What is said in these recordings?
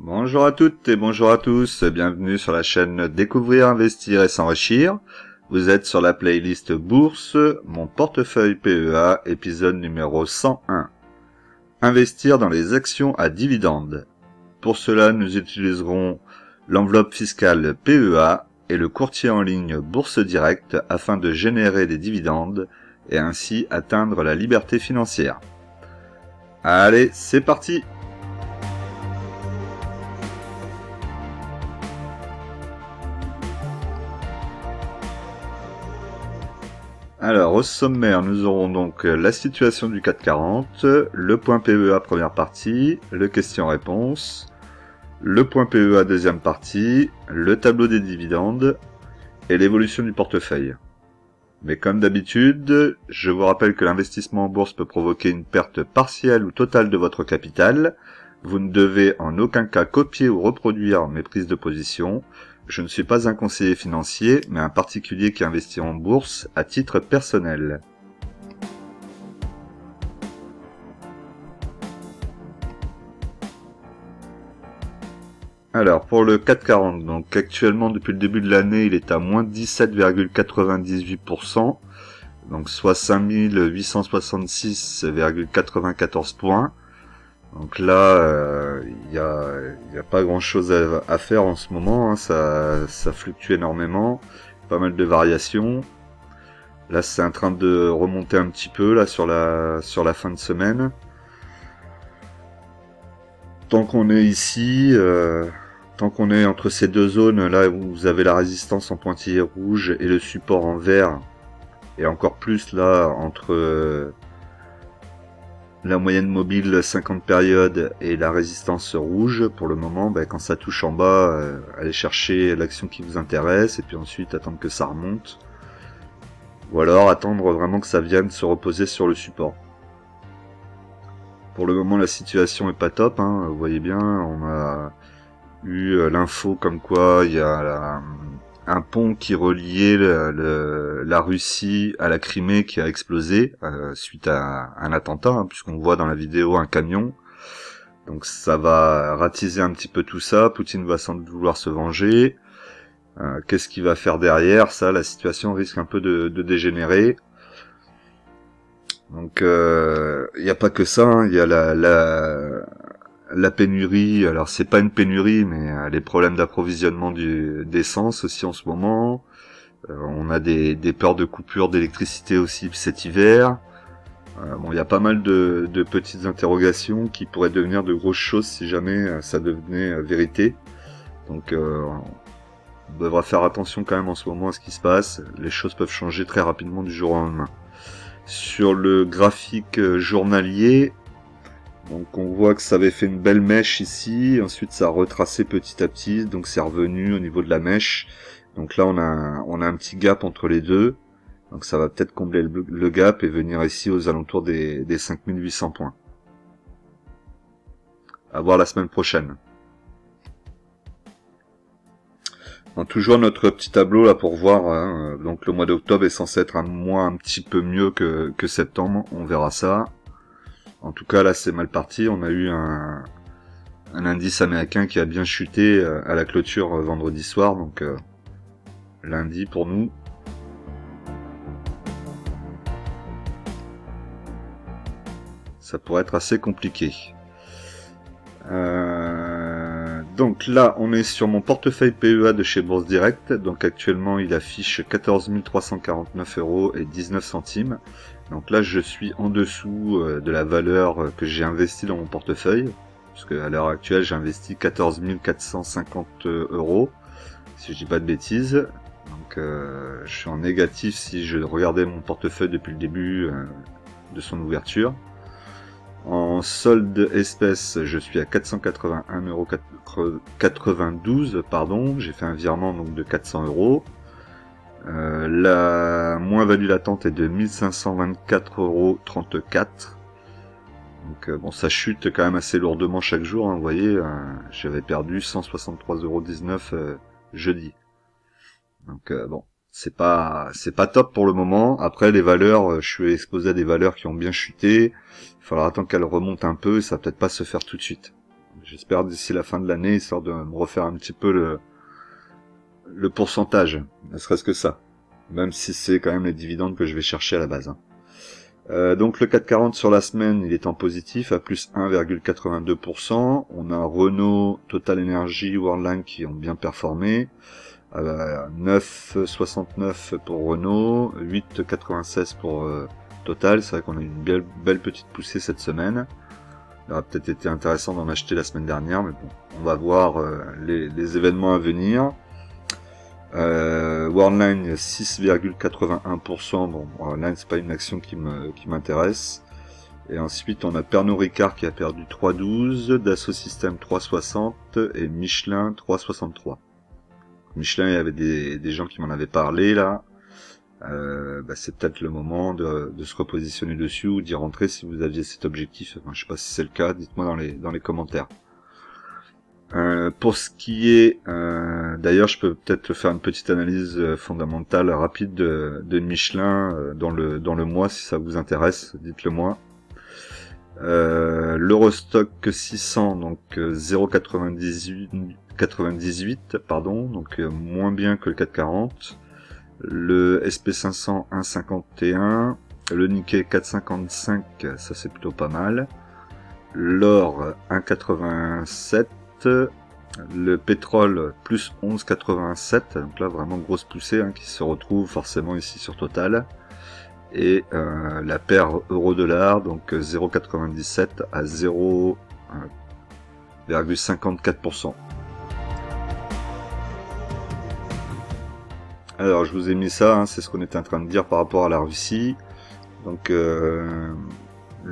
Bonjour à toutes et bonjour à tous, bienvenue sur la chaîne Découvrir, Investir et S'enrichir. Vous êtes sur la playlist Bourse, mon portefeuille PEA, épisode numéro 101. Investir dans les actions à dividendes. Pour cela, nous utiliserons l'enveloppe fiscale PEA et le courtier en ligne Bourse Direct afin de générer des dividendes et ainsi atteindre la liberté financière. Allez, c'est parti! Alors, au sommaire, nous aurons donc la situation du CAC 40, le point PEA première partie, le question-réponse, le point PEA deuxième partie, le tableau des dividendes et l'évolution du portefeuille. Mais comme d'habitude, je vous rappelle que l'investissement en bourse peut provoquer une perte partielle ou totale de votre capital. Vous ne devez en aucun cas copier ou reproduire mes prises de position. Je ne suis pas un conseiller financier, mais un particulier qui investit en bourse à titre personnel. Alors, pour le CAC 40, donc actuellement depuis le début de l'année, il est à moins 17,98%, donc soit 5866,94 points. Donc là, il y a pas grand chose à faire en ce moment, hein. Ça fluctue énormément, pas mal de variations. Là, c'est en train de remonter un petit peu là sur la fin de semaine. Tant qu'on est ici, tant qu'on est entre ces deux zones, là où vous avez la résistance en pointillé rouge et le support en vert, et encore plus là entre la moyenne mobile 50 périodes et la résistance rouge, pour le moment, quand ça touche en bas, allez chercher l'action qui vous intéresse et puis ensuite attendre que ça remonte. Ou alors attendre vraiment que ça vienne se reposer sur le support. Pour le moment, la situation est pas top, hein. Vous voyez bien, on a eu l'info comme quoi il y a un pont qui reliait la Russie à la Crimée qui a explosé suite à un attentat, hein, puisqu'on voit dans la vidéo un camion. Donc ça va ratiser un petit peu tout ça. Poutine va sans doute vouloir se venger. Qu'est-ce qu'il va faire derrière? Ça, la situation risque un peu de dégénérer. Donc il n'y a pas que ça, hein. Il y a la pénurie. Alors c'est pas une pénurie, mais les problèmes d'approvisionnement d'essence aussi en ce moment. On a des peurs de coupure d'électricité aussi cet hiver. Bon, il y a pas mal de petites interrogations qui pourraient devenir de grosses choses si jamais ça devenait vérité. Donc on devra faire attention quand même en ce moment à ce qui se passe. Les choses peuvent changer très rapidement du jour au lendemain. Sur le graphique journalier, donc on voit que ça avait fait une belle mèche ici, ensuite ça a retracé petit à petit, donc c'est revenu au niveau de la mèche. Donc là on a un petit gap entre les deux, donc ça va peut-être combler le gap et venir ici aux alentours des 5800 points. À voir la semaine prochaine. Donc, toujours notre petit tableau là pour voir, hein. Donc le mois d'octobre est censé être un mois un petit peu mieux que septembre, on verra ça. En tout cas là c'est mal parti, on a eu un indice américain qui a bien chuté à la clôture vendredi soir, donc lundi pour nous. Ça pourrait être assez compliqué. Donc là, on est sur mon portefeuille PEA de chez Bourse Direct. Donc actuellement, il affiche 14 349,19 €. Donc là, je suis en dessous de la valeur que j'ai investie dans mon portefeuille. Puisque à l'heure actuelle, j'ai investi 14 450 €, si je dis pas de bêtises. Donc je suis en négatif si je regardais mon portefeuille depuis le début de son ouverture. En solde espèce, je suis à 481,92 €, j'ai fait un virement donc de 400 €. La moins-value latente est de 1524,34 €. Donc bon, ça chute quand même assez lourdement chaque jour, hein, vous voyez, j'avais perdu 163,19 € jeudi. Donc bon, c'est pas top pour le moment. Après les valeurs, je suis exposé à des valeurs qui ont bien chuté. Il faudra attendre qu'elles remontent un peu, ça va peut-être pas se faire tout de suite. J'espère d'ici la fin de l'année, histoire de me refaire un petit peu le pourcentage, ne serait-ce que ça. Même si c'est quand même les dividendes que je vais chercher à la base. Donc le CAC 40 sur la semaine, il est en positif à plus 1,82%. On a Renault, Total Energy, Worldline qui ont bien performé. 9,69 pour Renault, 8,96 pour Total. C'est vrai qu'on a une belle petite poussée cette semaine. Il aurait peut-être été intéressant d'en acheter la semaine dernière, mais bon, on va voir les événements à venir. Worldline 6,81%. Bon, Worldline c'est pas une action qui m'intéresse. Et ensuite on a Pernod Ricard qui a perdu 3,12, Dassault Systèmes 3,60 et Michelin 3,63. Michelin, il y avait des gens qui m'en avaient parlé là. C'est peut-être le moment de se repositionner dessus ou d'y rentrer si vous aviez cet objectif. Enfin, je sais pas si c'est le cas, dites-moi dans les commentaires. Pour ce qui est, d'ailleurs, je peux peut-être faire une petite analyse fondamentale rapide de Michelin dans le mois, si ça vous intéresse, dites-le moi. L'Eurostock 600, donc 0,98, pardon, donc moins bien que le 440. Le SP500 1,51, le Nikkei 4,55, ça c'est plutôt pas mal. L'or 1,87. Le pétrole plus 11,87, donc là vraiment grosse poussée qui se retrouve forcément ici sur Total. Et la paire euro-dollar, donc 0,97 à 0,54%. Alors je vous ai mis ça, c'est ce qu'on était en train de dire par rapport à la Russie. Donc le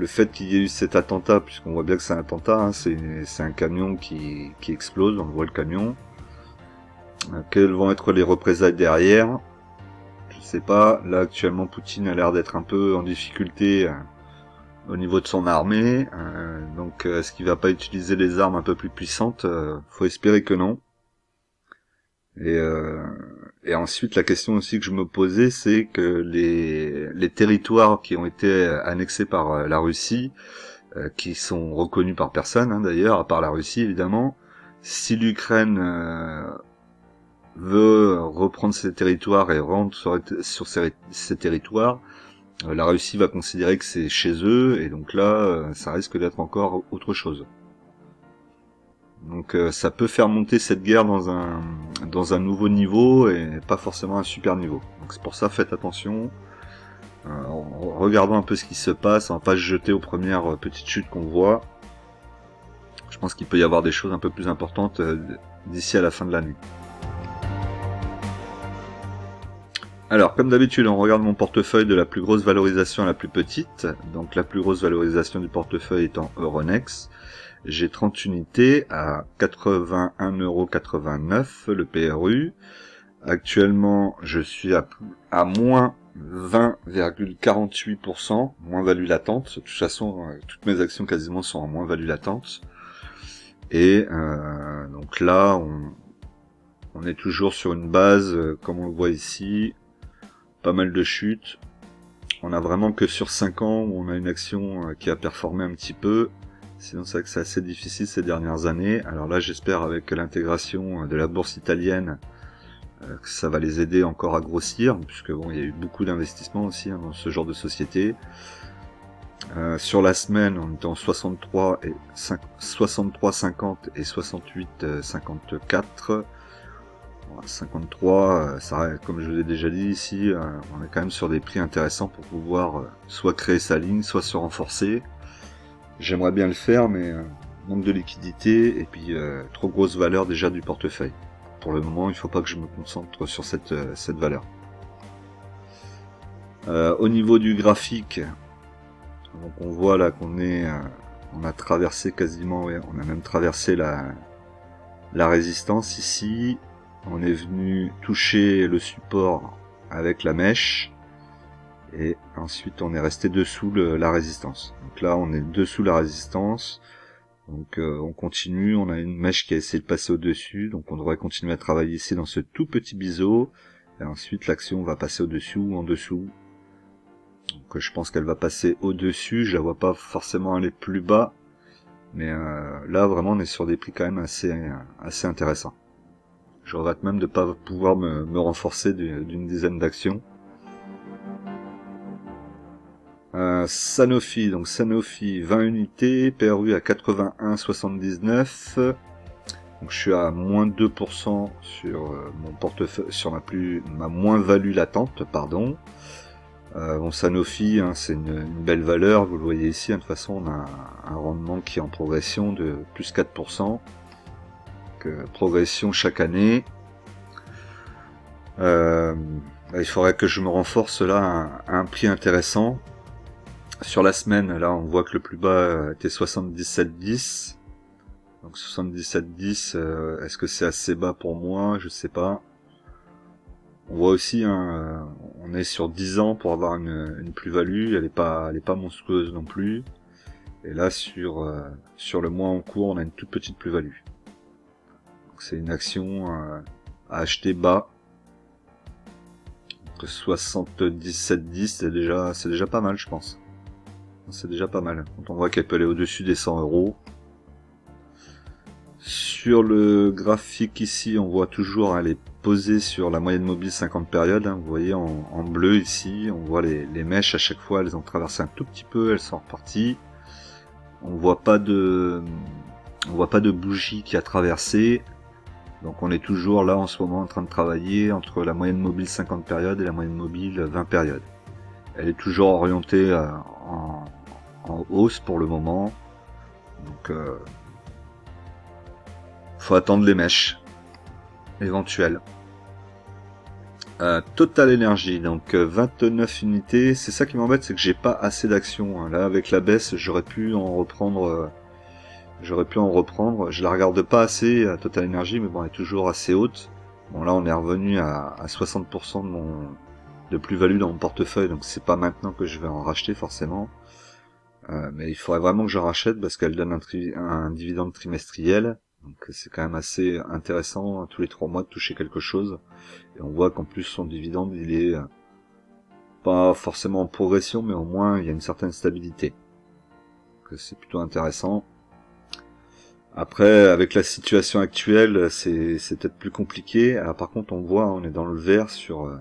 fait qu'il y ait eu cet attentat, puisqu'on voit bien que c'est un attentat, c'est un camion qui explose, on voit le camion. Quelles vont être les représailles derrière? Je sais pas. Là actuellement Poutine a l'air d'être un peu en difficulté au niveau de son armée. Donc est-ce qu'il va pas utiliser des armes un peu plus puissantes? Faut espérer que non. Et ensuite, la question aussi que je me posais, c'est que les territoires qui ont été annexés par la Russie, qui sont reconnus par personne d'ailleurs, à part la Russie évidemment, si l'Ukraine veut reprendre ces territoires et rentre sur ces territoires, la Russie va considérer que c'est chez eux, et donc là, ça risque d'être encore autre chose. Donc ça peut faire monter cette guerre dans un nouveau et pas forcément un super niveau. Donc c'est pour ça, faites attention. Regardons un peu ce qui se passe, on va pas se jeter aux premières petites chutes qu'on voit. Je pense qu'il peut y avoir des choses un peu plus importantes d'ici à la fin de l'année. Alors, comme d'habitude, on regarde mon portefeuille de la plus grosse valorisation à la plus petite. Donc la plus grosse valorisation du portefeuille étant Euronext. J'ai 30 unités à 81,89 € le PRU. Actuellement, je suis à moins 20,48%, moins value latente. De toute façon, toutes mes actions quasiment sont en moins value latente. Et donc là, on est toujours sur une base, comme on le voit ici, pas mal de chutes. On a vraiment que sur 5 ans où on a une action qui a performé un petit peu. Sinon c'est vrai que c'est assez difficile ces dernières années. Alors là j'espère avec l'intégration de la bourse italienne que ça va les aider encore à grossir, puisque bon, il y a eu beaucoup d'investissements aussi dans ce genre de société. Sur la semaine on était en 63,50 et 68,54. 53, ça, comme je vous ai déjà dit ici, on est quand même sur des prix intéressants pour pouvoir soit créer sa ligne, soit se renforcer. J'aimerais bien le faire, mais manque de liquidité et puis trop grosse valeur déjà du portefeuille. Pour le moment, il ne faut pas que je me concentre sur cette valeur. Au niveau du graphique, donc on voit là qu'on on a traversé quasiment, ouais, on a même traversé la résistance ici. On est venu toucher le support avec la mèche. Et ensuite on est resté dessous la résistance. Donc là on est dessous la résistance. Donc on continue, on a une mèche qui a essayé de passer au-dessus. Donc on devrait continuer à travailler ici dans ce tout petit biseau. Et ensuite l'action va passer au-dessus ou en dessous. Donc je pense qu'elle va passer au-dessus. Je la vois pas forcément aller plus bas. Mais là, vraiment, on est sur des prix quand même assez intéressants. Je regrette même de pas pouvoir me renforcer d'une dizaine d'actions. Sanofi, donc Sanofi 20 unités, PRU à 81,79. Donc je suis à moins 2% sur mon portefeuille, sur ma moins-value latente, pardon. Bon, Sanofi, hein, c'est une belle valeur, vous le voyez ici, hein, de toute façon on a un rendement qui est en progression de plus 4%, progression chaque année. Il faudrait que je me renforce là à un prix intéressant. Sur la semaine, là on voit que le plus bas était 77,10. Donc 77,10, est-ce que c'est assez bas pour moi? Je sais pas. On voit aussi, hein, on est sur 10 ans pour avoir une plus-value, elle est pas monstrueuse non plus. Et là sur le mois en cours, on a une toute petite plus-value. Donc c'est une action à acheter bas. 77,10, c'est déjà pas mal, je pense. C'est déjà pas mal. Quand on voit qu'elle peut aller au-dessus des 100 €. Sur le graphique ici, on voit toujours, elle est posée sur la moyenne mobile 50 périodes. Hein, vous voyez en bleu ici, on voit les mèches à chaque fois, elles ont traversé un tout petit peu, elles sont reparties. On voit pas de bougie qui a traversé. Donc on est toujours là en ce moment en train de travailler entre la moyenne mobile 50 périodes et la moyenne mobile 20 périodes. Elle est toujours orientée en hausse pour le moment. Donc faut attendre les mèches éventuelles. Total Energy, donc 29 unités. C'est ça qui m'embête, c'est que j'ai pas assez d'actions. Hein. Là, avec la baisse, j'aurais pu en reprendre. Je la regarde pas assez à Total Energy, mais bon, elle est toujours assez haute. Bon, là, on est revenu à 60% de plus-value dans mon portefeuille, donc c'est pas maintenant que je vais en racheter forcément. Mais il faudrait vraiment que je rachète parce qu'elle donne un dividende trimestriel. Donc c'est quand même assez intéressant tous les 3 mois de toucher quelque chose. Et on voit qu'en plus son dividende il est pas forcément en progression, mais au moins il y a une certaine stabilité. Donc c'est plutôt intéressant. Après, avec la situation actuelle, c'est peut-être plus compliqué. Alors par contre on voit, on est dans le vert sur...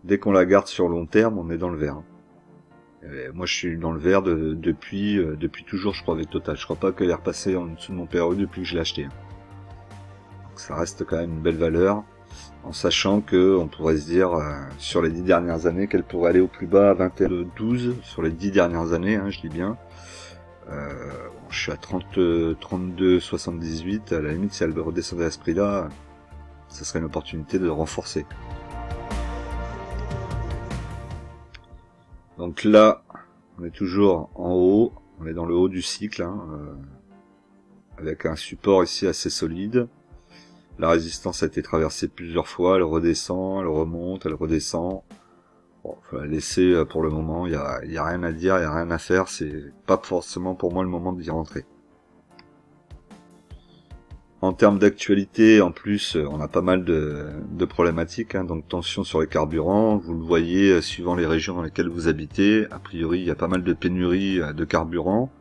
dès qu'on la garde sur long terme, on est dans le vert. Moi je suis dans le vert depuis toujours, je crois, avec Total. Je crois pas qu'elle est repassée en dessous de mon PRU depuis que je l'ai acheté. Donc ça reste quand même une belle valeur, en sachant que on pourrait se dire sur les 10 dernières années qu'elle pourrait aller au plus bas à 21,12 sur les 10 dernières années, hein, je dis bien. Je suis à 32,78. À la limite, si elle redescendait à ce prix-là, ça serait une opportunité de renforcer. Donc là, on est toujours en haut, on est dans le haut du cycle, hein, avec un support ici assez solide. La résistance a été traversée plusieurs fois, elle redescend, elle remonte, elle redescend. Bon, faut la laisser pour le moment, il y a rien à dire, il y a rien à faire, c'est pas forcément pour moi le moment d'y rentrer. En termes d'actualité, en plus, on a pas mal de problématiques, hein, donc tension sur les carburants, vous le voyez, suivant les régions dans lesquelles vous habitez, a priori il y a pas mal de pénuries de carburant,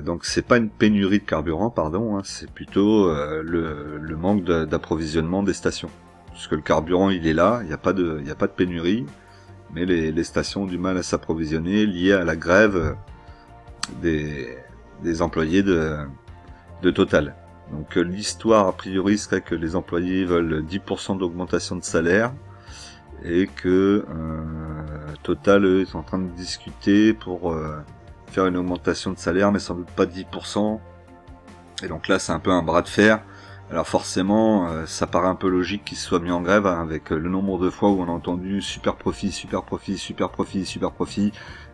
donc c'est pas une pénurie de carburant, pardon, hein, c'est plutôt le manque d'approvisionnement des stations, puisque le carburant il est là, il n'y a pas de pénurie, mais les stations ont du mal à s'approvisionner, lié à la grève des employés de Total. Donc l'histoire a priori serait que les employés veulent 10% d'augmentation de salaire et que Total eux, est en train de discuter pour faire une augmentation de salaire, mais sans doute pas 10%. Et donc là c'est un peu un bras de fer. Alors forcément ça paraît un peu logique qu'ils se soient mis en grève, hein, avec le nombre de fois où on a entendu super profit, super profit, super profit, super profit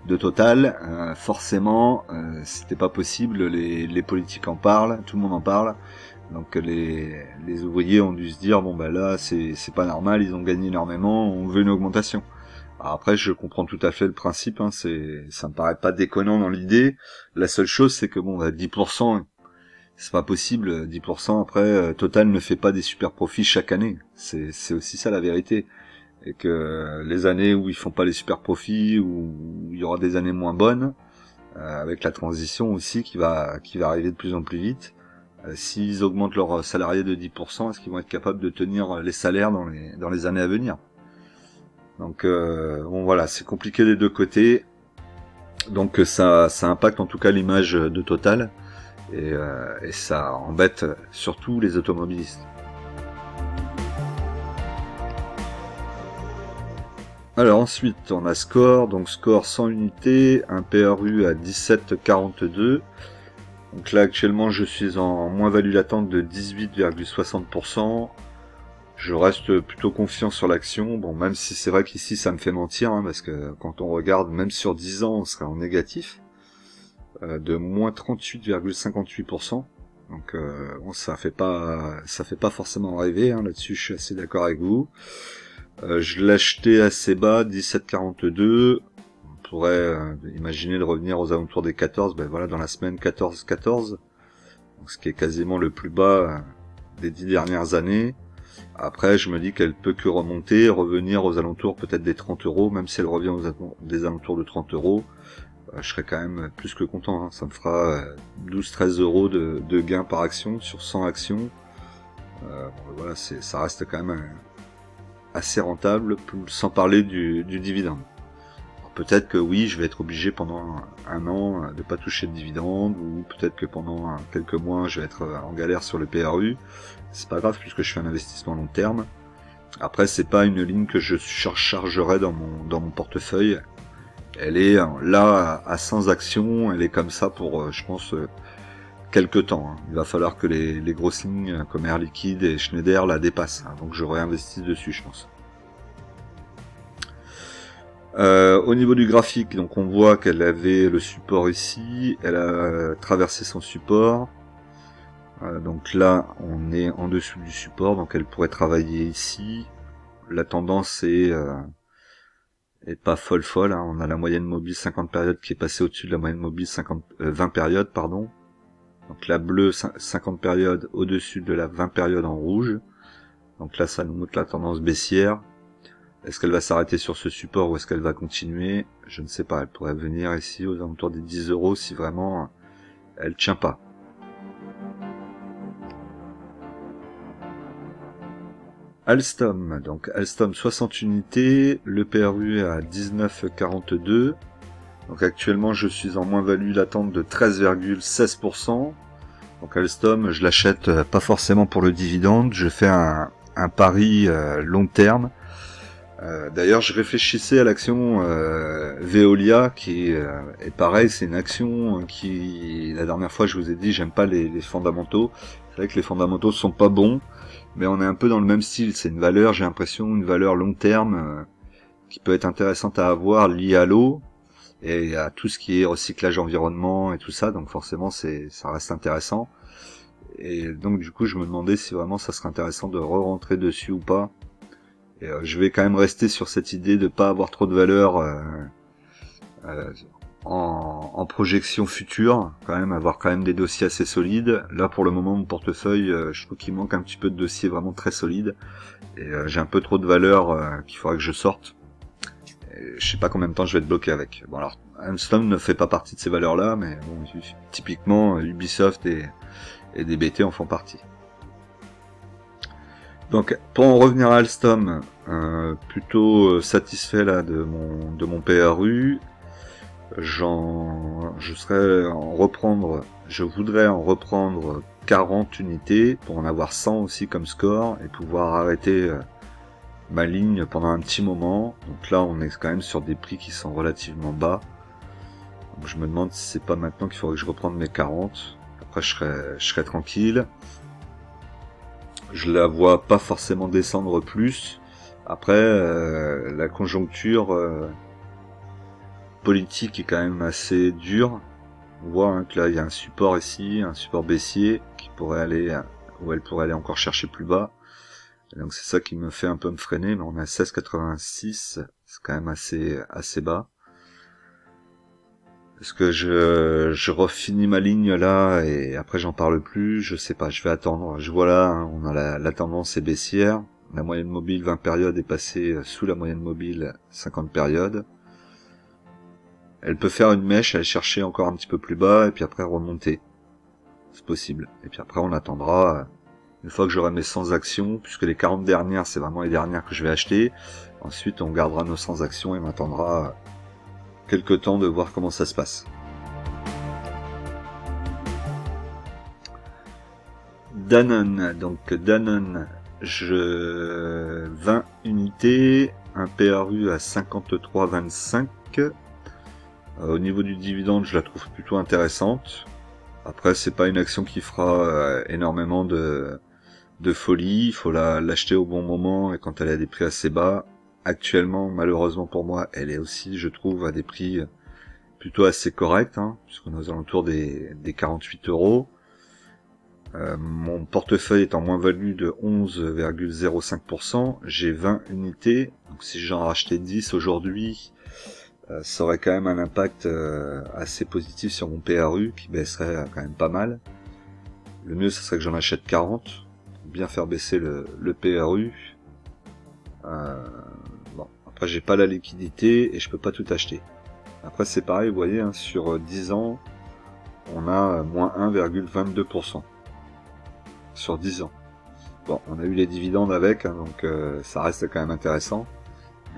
de Total. Forcément c'était pas possible, les politiques en parlent, tout le monde en parle, donc les ouvriers ont dû se dire bon bah là c'est pas normal, ils ont gagné énormément, on veut une augmentation. Alors après je comprends tout à fait le principe, hein, ça me paraît pas déconnant dans l'idée. La seule chose c'est que bon bah 10%, c'est pas possible, 10%. Après, Total ne fait pas des super profits chaque année. C'est aussi ça la vérité. Et que les années où ils font pas les super profits, où il y aura des années moins bonnes, avec la transition aussi qui va arriver de plus en plus vite. S'ils augmentent leurs salariés de 10%, est-ce qu'ils vont être capables de tenir les salaires dans les années à venir? Donc bon voilà, c'est compliqué des deux côtés. Donc ça impacte en tout cas l'image de Total et ça embête surtout les automobilistes. Alors ensuite on a Score, donc Score 100 unités, un PRU à 17,42. Donc là actuellement je suis en moins-value latente de 18,60%. Je reste plutôt confiant sur l'action, bon même si c'est vrai qu'ici ça me fait mentir, hein, parce que quand on regarde même sur 10 ans on serait en négatif, de moins 38,58%. Donc bon, ça fait pas forcément rêver, hein, là-dessus je suis assez d'accord avec vous. Je l'ai acheté assez bas, 17,42. On pourrait imaginer de revenir aux alentours des 14, ben voilà, dans la semaine 14,14, ce qui est quasiment le plus bas des 10 dernières années. Après, je me dis qu'elle peut que remonter, revenir aux alentours peut-être des 30 euros, même si elle revient des alentours de 30 euros, je serais quand même plus que content, hein. Ça me fera 12-13 euros de gain par action sur 100 actions. Bon, voilà, ça reste quand même assez rentable, sans parler du dividende. Peut-être que oui, je vais être obligé pendant un an de pas toucher de dividende, ou peut-être que pendant quelques mois je vais être en galère sur le PRU. C'est pas grave puisque je fais un investissement long terme. Après, c'est pas une ligne que je chargerai dans mon portefeuille. Elle est là à 100 actions, elle est comme ça pour, je pense, quelques temps. Il va falloir que les grosses lignes comme Air Liquide et Schneider la dépassent. Donc je réinvestis dessus, je pense. Au niveau du graphique, donc on voit qu'elle avait le support ici, elle a traversé son support. Donc là, on est en dessous du support, donc elle pourrait travailler ici. La tendance est pas folle, hein. On a la moyenne mobile 50 périodes qui est passée au-dessus de la moyenne mobile 20 périodes, pardon. Donc la bleue 50 périodes au-dessus de la 20 périodes en rouge. Donc là, ça nous montre la tendance baissière. Est-ce qu'elle va s'arrêter sur ce support ou est-ce qu'elle va continuer? Je ne sais pas, elle pourrait venir ici aux alentours des 10 euros si vraiment elle tient pas. Alstom, donc Alstom 60 unités, le PRU à 19,42. Donc actuellement je suis en moins-value latente de 13,16%. Donc Alstom, je l'achète pas forcément pour le dividende, je fais un pari long terme. D'ailleurs, je réfléchissais à l'action Veolia, qui est pareil, c'est une action qui, la dernière fois, je vous ai dit, j'aime pas les fondamentaux. C'est vrai que les fondamentaux sont pas bons, mais on est un peu dans le même style. C'est une valeur, j'ai l'impression, une valeur long terme qui peut être intéressante à avoir, liée à l'eau et à tout ce qui est recyclage environnement et tout ça. Donc forcément, ça reste intéressant. Et donc du coup, je me demandais si vraiment ça serait intéressant de re-rentrer dessus ou pas. Et je vais quand même rester sur cette idée de pas avoir trop de valeur en projection future, quand même avoir quand même des dossiers assez solides. Là pour le moment mon portefeuille, je trouve qu'il manque un petit peu de dossiers vraiment très solides et j'ai un peu trop de valeur qu'il faudrait que je sorte. Et je sais pas combien de temps je vais être bloqué avec. Bon alors Alstom ne fait pas partie de ces valeurs là, mais bon, typiquement Ubisoft et DBT en font partie. Donc pour en revenir à Alstom, plutôt satisfait là de mon PRU. Je voudrais en reprendre 40 unités pour en avoir 100 aussi comme score et pouvoir arrêter ma ligne pendant un petit moment. Donc là on est quand même sur des prix qui sont relativement bas. Donc je me demande si c'est pas maintenant qu'il faudrait que je reprenne mes 40. Après je serai tranquille. Je la vois pas forcément descendre plus. Après, la conjoncture politique est quand même assez dure. On voit que là, il y a un support ici, un support baissier qui pourrait aller, où elle pourrait aller encore chercher plus bas. Et donc c'est ça qui me fait un peu me freiner. Mais on est à 16,86, c'est quand même assez bas. Est-ce que je refinis ma ligne là et après j'en parle plus? Je sais pas, je vais attendre. Je vois là, hein, on a la tendance est baissière. La moyenne mobile 20 périodes est passée sous la moyenne mobile 50 périodes. elle peut faire une mèche, aller chercher encore un petit peu plus bas, et puis après remonter. C'est possible. Et puis après, on attendra, une fois que j'aurai mes 100 actions, puisque les 40 dernières, c'est vraiment les dernières que je vais acheter. Ensuite, on gardera nos 100 actions et on attendra quelques temps de voir comment ça se passe. Danone, donc Danone, 20 unités, un PRU à 53,25. Au niveau du dividende, je la trouve plutôt intéressante. Après, c'est pas une action qui fera énormément de folie. Il faut l'acheter au bon moment et quand elle est à des prix assez bas. Actuellement, malheureusement pour moi, elle est aussi, je trouve, à des prix plutôt assez corrects, puisqu'on est aux alentours des 48 €. Mon portefeuille est en moins-value de 11,05%. J'ai 20 unités. Donc si j'en rachetais 10 aujourd'hui, ça aurait quand même un impact assez positif sur mon PRU qui baisserait quand même pas mal. Le mieux, ce serait que j'en achète 40 pour bien faire baisser le PRU. Bon, après j'ai pas la liquidité et je peux pas tout acheter. Après c'est pareil, vous voyez, sur 10 ans, on a moins 1,22% sur 10 ans. Bon, on a eu les dividendes avec, donc ça reste quand même intéressant.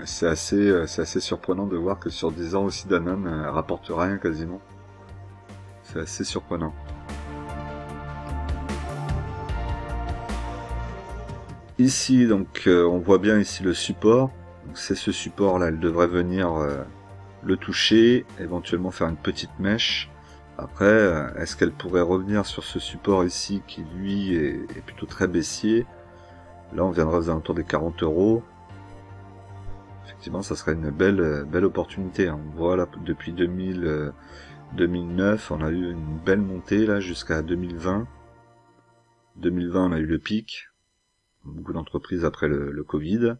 C'est assez surprenant de voir que sur 10 ans aussi Danone rapporte rien quasiment. C'est assez surprenant. Ici, donc, on voit bien ici le support. C'est ce support là, elle devrait venir le toucher, éventuellement faire une petite mèche. Après, est-ce qu'elle pourrait revenir sur ce support ici qui lui est plutôt très baissier? Là, on viendra aux alentours des 40 €. Effectivement, ça serait une belle opportunité. On voit là, depuis 2009, on a eu une belle montée là jusqu'à 2020. 2020, on a eu le pic. Beaucoup d'entreprises après le Covid.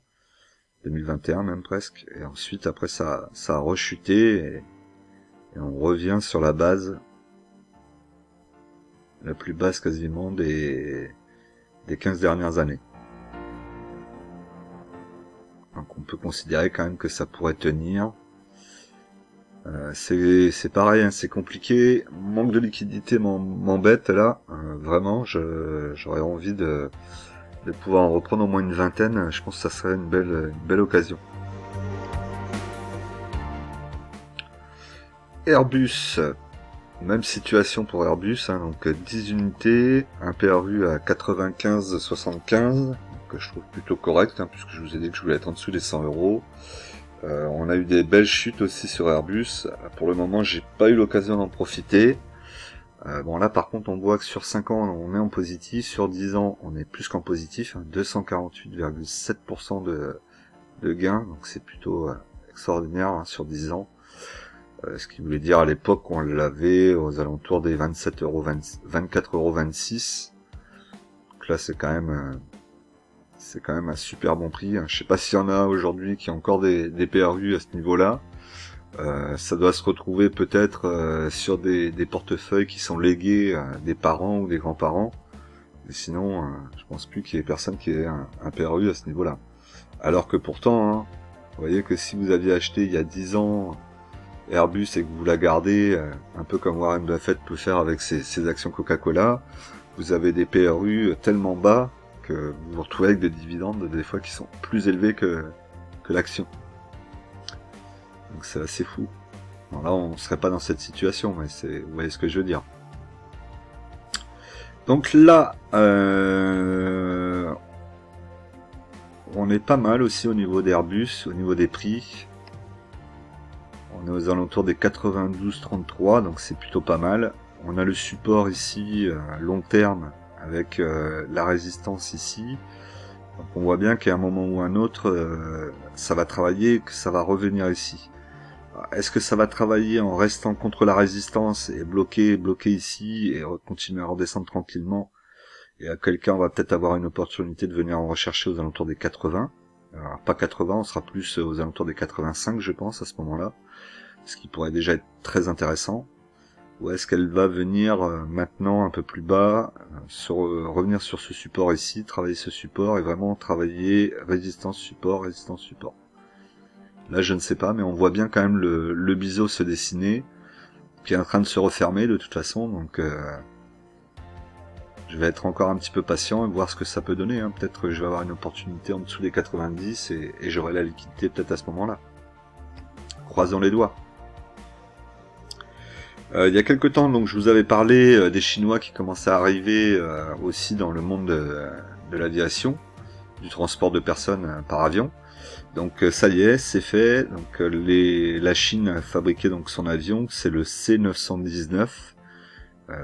2021 même presque. Et ensuite, après, ça a rechuté et on revient sur la base la plus basse quasiment des 15 dernières années. Donc on peut considérer quand même que ça pourrait tenir. C'est pareil, c'est compliqué. Manque de liquidité m'embête là. Vraiment, j'aurais envie de pouvoir en reprendre au moins une vingtaine. Je pense que ça serait une belle occasion. Airbus, même situation pour Airbus, donc 10 unités, un PRU à 95,75, que je trouve plutôt correct, puisque je vous ai dit que je voulais être en dessous des 100 €. On a eu des belles chutes aussi sur Airbus. Pour le moment, j'ai pas eu l'occasion d'en profiter. Bon là par contre on voit que sur 5 ans on est en positif, sur 10 ans on est plus qu'en positif, 248,7% de gains, donc c'est plutôt extraordinaire sur 10 ans. Ce qui voulait dire à l'époque on l'avait aux alentours des 24,26 €. Donc là c'est quand même un super bon prix. Je sais pas s'il y en a aujourd'hui qui ont encore des PRU à ce niveau-là. Ça doit se retrouver peut-être sur des portefeuilles qui sont légués à des parents ou des grands-parents. Mais sinon, je pense plus qu'il y ait personne qui ait un PRU à ce niveau-là. Alors que pourtant, vous voyez que si vous aviez acheté il y a 10 ans Airbus et que vous la gardez, un peu comme Warren Buffett peut faire avec ses actions Coca-Cola, vous avez des PRU tellement bas que vous vous retrouvez avec des dividendes des fois qui sont plus élevés que l'action. Donc c'est assez fou. Bon, là on serait pas dans cette situation, mais vous voyez ce que je veux dire. Donc là, on est pas mal aussi au niveau d'Airbus, au niveau des prix. On est aux alentours des 92,33, donc c'est plutôt pas mal. On a le support ici, long terme, avec la résistance ici. Donc on voit bien qu'à un moment ou un autre, ça va travailler, que ça va revenir ici. Est-ce que ça va travailler en restant contre la résistance et bloquer ici et continuer à redescendre tranquillement? Et à quelqu'un on va peut-être avoir une opportunité de venir en rechercher aux alentours des 80. Alors pas 80, on sera plus aux alentours des 85 je pense à ce moment-là. Ce qui pourrait déjà être très intéressant. Ou est-ce qu'elle va venir maintenant un peu plus bas, revenir sur ce support ici, travailler ce support et vraiment travailler résistance support. Là, je ne sais pas, mais on voit bien quand même le biseau se dessiner, qui est en train de se refermer de toute façon, donc je vais être encore un petit peu patient et voir ce que ça peut donner. Hein. Peut-être que je vais avoir une opportunité en dessous des 90 et j'aurai la liquidité peut-être à ce moment-là. Croisons les doigts. Il y a quelques temps, donc, je vous avais parlé des Chinois qui commençaient à arriver aussi dans le monde de l'aviation, du transport de personnes par avion. Donc ça y est, c'est fait. Donc la Chine a fabriqué donc son avion, c'est le C919,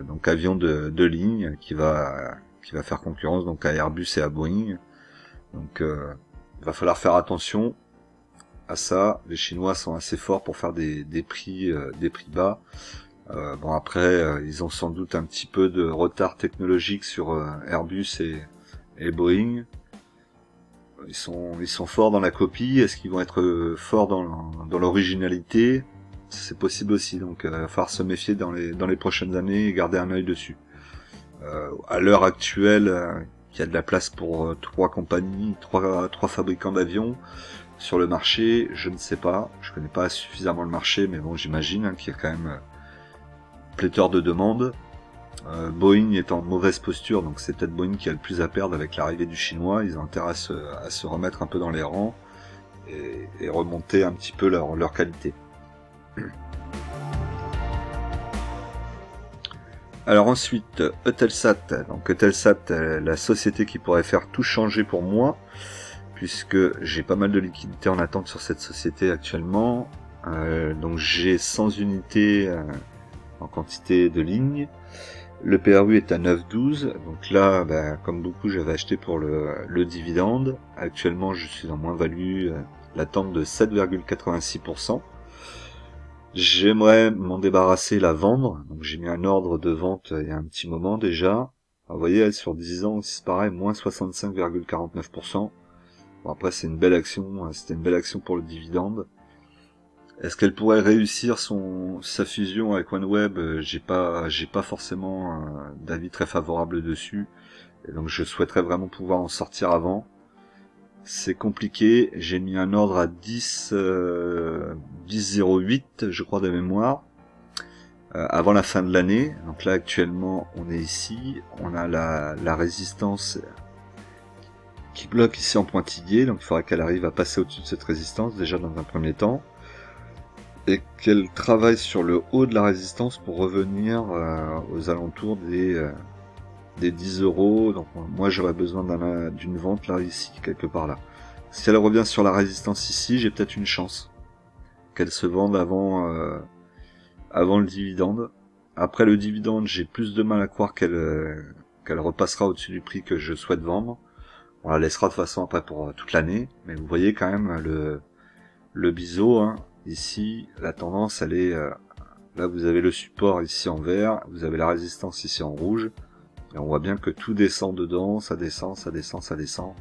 donc avion de ligne qui va faire concurrence donc à Airbus et à Boeing. Donc il va falloir faire attention à ça. Les Chinois sont assez forts pour faire des prix bas. Bon après ils ont sans doute un petit peu de retard technologique sur Airbus et Boeing. Ils sont forts dans la copie. Est-ce qu'ils vont être forts dans l'originalité? C'est possible aussi. Donc, il va falloir se méfier dans les prochaines années et garder un œil dessus. À l'heure actuelle, il y a de la place pour 3 compagnies, 3 fabricants d'avions sur le marché. Je ne sais pas. Je connais pas suffisamment le marché, mais bon, j'imagine qu'il y a quand même pléthore de demandes. Boeing est en mauvaise posture, donc c'est peut-être Boeing qui a le plus à perdre avec l'arrivée du chinois. Ils ont intérêt à se remettre un peu dans les rangs et remonter un petit peu leur qualité. Alors ensuite, Eutelsat. Donc Eutelsat, la société qui pourrait faire tout changer pour moi, puisque j'ai pas mal de liquidités en attente sur cette société actuellement. Donc j'ai 100 unités en quantité de lignes. Le PRU est à 9,12, donc là, comme beaucoup, j'avais acheté pour le dividende. Actuellement, je suis en moins-value, l'attente de 7,86%. J'aimerais m'en débarrasser, la vendre. Donc j'ai mis un ordre de vente il y a un petit moment déjà. Alors, vous voyez, elle sur 10 ans, c'est pareil, moins 65,49%. Bon, après, c'est une belle action, c'était une belle action pour le dividende. Est-ce qu'elle pourrait réussir sa fusion avec OneWeb? J'ai pas forcément d'avis très favorable dessus. Et donc je souhaiterais vraiment pouvoir en sortir avant. C'est compliqué. J'ai mis un ordre à 10,08, je crois de mémoire, avant la fin de l'année. Donc là actuellement on est ici. On a la résistance qui bloque ici en pointillé. Donc il faudra qu'elle arrive à passer au-dessus de cette résistance déjà dans un premier temps. Et qu'elle travaille sur le haut de la résistance pour revenir aux alentours des 10 euros. Donc moi j'aurais besoin d'une vente là, ici, quelque part là. Si elle revient sur la résistance ici, j'ai peut-être une chance qu'elle se vende avant le dividende. Après le dividende, j'ai plus de mal à croire qu'elle repassera au-dessus du prix que je souhaite vendre. On la laissera de toute façon après pour toute l'année. Mais vous voyez quand même le biseau, hein. Ici, la tendance, elle est... là, vous avez le support ici en vert, vous avez la résistance ici en rouge, et on voit bien que tout descend dedans, ça descend, ça descend, ça descend.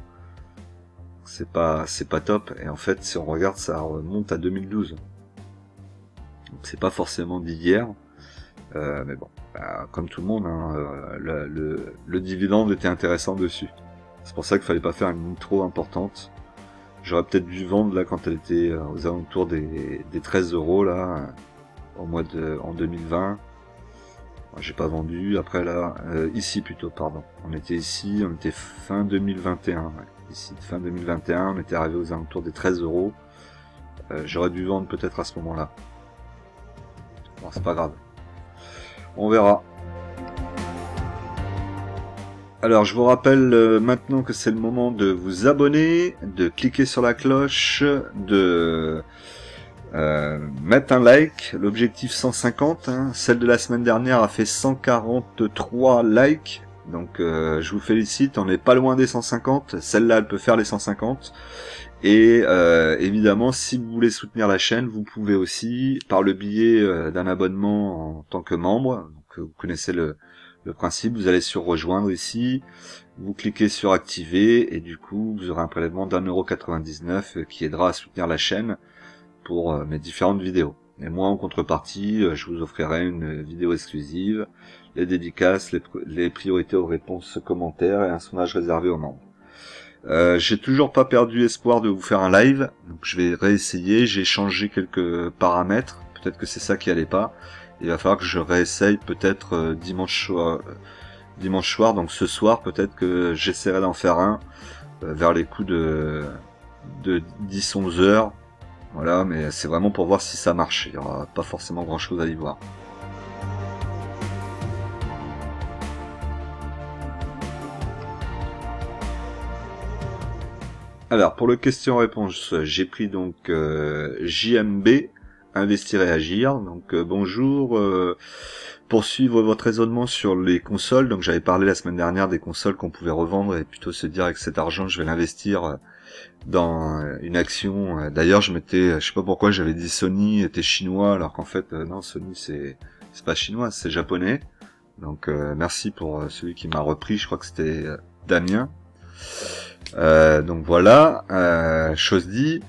C'est pas top, et en fait, si on regarde, ça remonte à 2012. Donc c'est pas forcément d'hier, mais bon, comme tout le monde, hein, le dividende était intéressant dessus. C'est pour ça qu'il fallait pas faire une ligne trop importante. J'aurais peut-être dû vendre là quand elle était aux alentours des 13 euros là, en 2020. J'ai pas vendu. Après là, ici plutôt, pardon. On était ici, on était fin 2021. Ouais. Ici, fin 2021, on était arrivé aux alentours des 13 euros. J'aurais dû vendre peut-être à ce moment-là. Bon, c'est pas grave. On verra. Alors je vous rappelle maintenant que c'est le moment de vous abonner, de cliquer sur la cloche, de mettre un like. L'objectif 150, hein. Celle de la semaine dernière a fait 143 likes, donc je vous félicite, on n'est pas loin des 150, celle-là elle peut faire les 150. Et évidemment, si vous voulez soutenir la chaîne, vous pouvez aussi par le biais d'un abonnement en tant que membre. Donc vous connaissez le principe, vous allez sur rejoindre ici, vous cliquez sur activer et du coup vous aurez un prélèvement d'1,99€ qui aidera à soutenir la chaîne pour mes différentes vidéos. Et moi en contrepartie, je vous offrirai une vidéo exclusive, les dédicaces, les priorités aux réponses commentaires et un sondage réservé aux membres. J'ai toujours pas perdu espoir de vous faire un live, donc je vais réessayer. J'ai changé quelques paramètres, peut-être que c'est ça qui allait pas. Il va falloir que je réessaye peut-être dimanche soir, donc ce soir peut-être que j'essaierai d'en faire un vers les coups de 10-11 heures. Voilà, mais c'est vraiment pour voir si ça marche. Il y aura pas forcément grand chose à y voir. Alors, pour le question-réponse, j'ai pris donc JMB, Investir et Agir. Donc, bonjour. Pour suivre votre raisonnement sur les consoles, donc j'avais parlé la semaine dernière des consoles qu'on pouvait revendre et plutôt se dire avec cet argent, je vais l'investir dans une action. D'ailleurs, je sais pas pourquoi j'avais dit Sony était chinois, alors qu'en fait, non, Sony c'est pas chinois, c'est japonais. Donc, merci pour celui qui m'a repris, je crois que c'était Damien. Donc voilà, chose dit,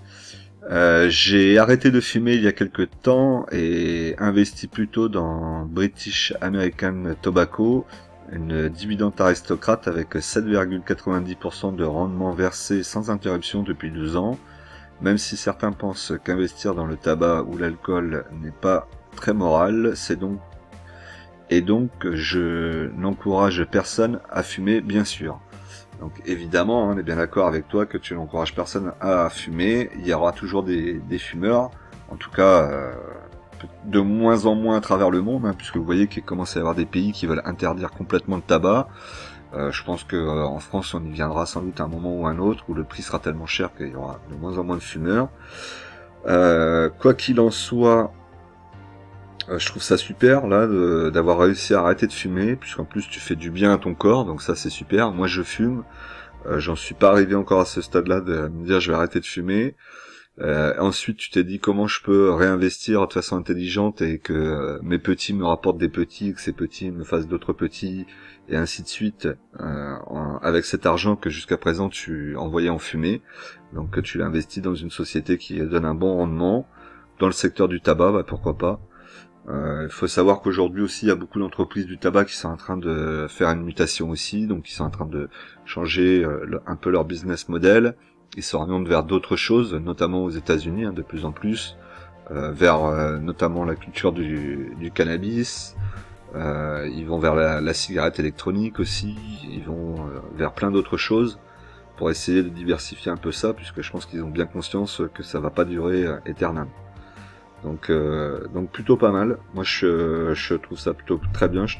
j'ai arrêté de fumer il y a quelque temps et investi plutôt dans British American Tobacco, une dividende aristocrate avec 7,90% de rendement versé sans interruption depuis 12 ans. Même si certains pensent qu'investir dans le tabac ou l'alcool n'est pas très moral, donc je n'encourage personne à fumer, bien sûr. Donc évidemment, on est bien d'accord avec toi que tu n'encourages personne à fumer. Il y aura toujours des fumeurs, en tout cas de moins en moins à travers le monde, puisque vous voyez qu'il commence à y avoir des pays qui veulent interdire complètement le tabac. Je pense que en France, on y viendra sans doute à un moment ou un autre, où le prix sera tellement cher qu'il y aura de moins en moins de fumeurs. Quoi qu'il en soit, je trouve ça super là d'avoir réussi à arrêter de fumer, puisqu'en plus tu fais du bien à ton corps, donc ça c'est super. Moi je fume, j'en suis pas arrivé encore à ce stade-là de me dire je vais arrêter de fumer. Ensuite tu t'es dit comment je peux réinvestir de façon intelligente et que mes petits me rapportent des petits, que ces petits me fassent d'autres petits, et ainsi de suite, avec cet argent que jusqu'à présent tu envoyais en fumée. Donc tu l'as investi dans une société qui donne un bon rendement. Dans le secteur du tabac, bah pourquoi pas. Il faut savoir qu'aujourd'hui aussi il y a beaucoup d'entreprises du tabac qui sont en train de faire une mutation aussi, donc ils sont en train de changer un peu leur business model. Ils s'orientent vers d'autres choses, notamment aux États-Unis, de plus en plus, vers notamment la culture du cannabis. Ils vont vers la cigarette électronique aussi. Ils vont vers plein d'autres choses pour essayer de diversifier un peu ça, puisque je pense qu'ils ont bien conscience que ça va pas durer éternellement. Donc plutôt pas mal. Moi je trouve ça plutôt très bien. Je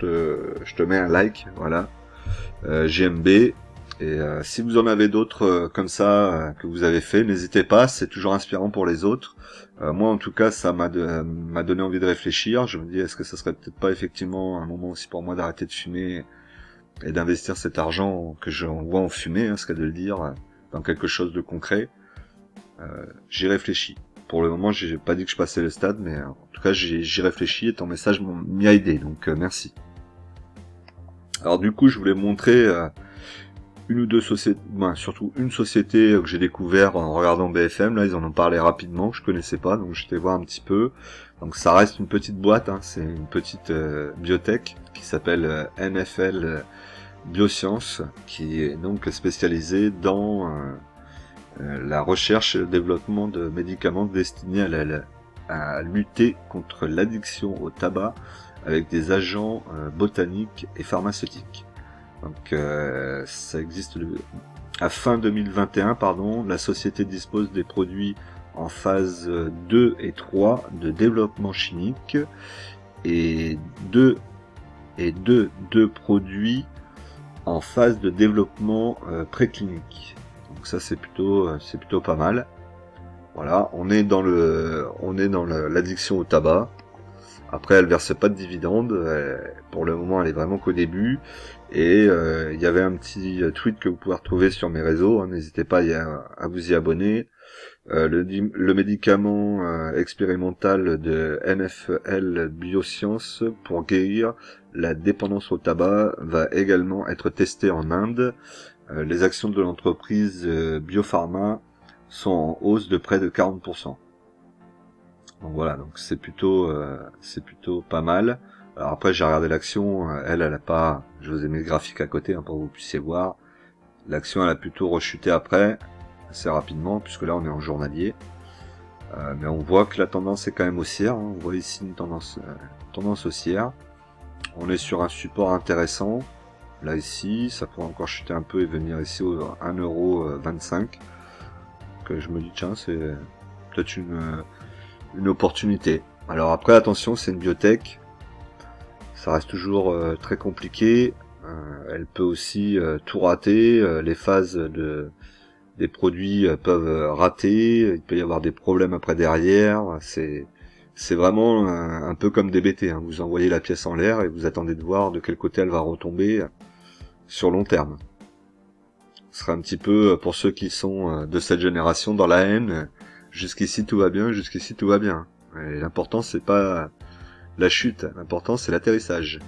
te mets un like, voilà. GMB. Et si vous en avez d'autres comme ça que vous avez fait, n'hésitez pas. C'est toujours inspirant pour les autres. Moi en tout cas, ça m'a donné envie de réfléchir. Je me dis est-ce que ça serait peut-être pas effectivement un moment aussi pour moi d'arrêter de fumer et d'investir cet argent que j'envoie en fumée, ce qu'à de le dire, dans quelque chose de concret. J'y réfléchis. Pour le moment, j'ai pas dit que je passais le stade, mais en tout cas, j'y réfléchis et ton message m'y a aidé, donc merci. Alors du coup, je voulais montrer une ou deux sociétés, surtout une société que j'ai découvert en regardant BFM. Là, ils en ont parlé rapidement, que je connaissais pas, donc j'étais voir un petit peu. Donc ça reste une petite boîte, c'est une petite biotech qui s'appelle NFL Biosciences, qui est donc spécialisée dans la recherche et le développement de médicaments destinés à lutter contre l'addiction au tabac avec des agents botaniques et pharmaceutiques. Donc ça existe à fin 2021, la société dispose des produits en phase 2 et 3 de développement chimique et deux produits en phase de développement préclinique. Donc ça c'est plutôt pas mal. Voilà, on est dans l'addiction au tabac. Après, elle verse pas de dividendes. Pour le moment, elle est vraiment qu'au début. Et il y avait un petit tweet que vous pouvez retrouver sur mes réseaux. N'hésitez pas à vous y abonner. Le médicament expérimental de NFL Biosciences pour guérir la dépendance au tabac va également être testé en Inde. Les actions de l'entreprise Biopharma sont en hausse de près de 40%. Donc voilà, donc c'est plutôt pas mal. Alors après j'ai regardé l'action, elle a pas, je vous ai mis le graphique à côté pour que vous puissiez voir. L'action elle a plutôt rechuté après, assez rapidement, puisque là on est en journalier. Mais on voit que la tendance est quand même haussière, hein. On voit ici une tendance haussière. On est sur un support intéressant. Là ici, ça pourrait encore chuter un peu et venir ici au 1,25€. Donc je me dis tiens, c'est peut-être une opportunité. Alors après attention, c'est une biotech. Ça reste toujours très compliqué. Elle peut aussi tout rater. Les phases des produits peuvent rater. Il peut y avoir des problèmes après derrière. C'est vraiment un peu comme des BT. Hein. Vous envoyez la pièce en l'air et vous attendez de voir de quel côté elle va retomber sur long terme. Ce sera un petit peu pour ceux qui sont de cette génération dans la haine. Jusqu'ici tout va bien, jusqu'ici tout va bien. Et l'important c'est pas la chute, l'important c'est l'atterrissage.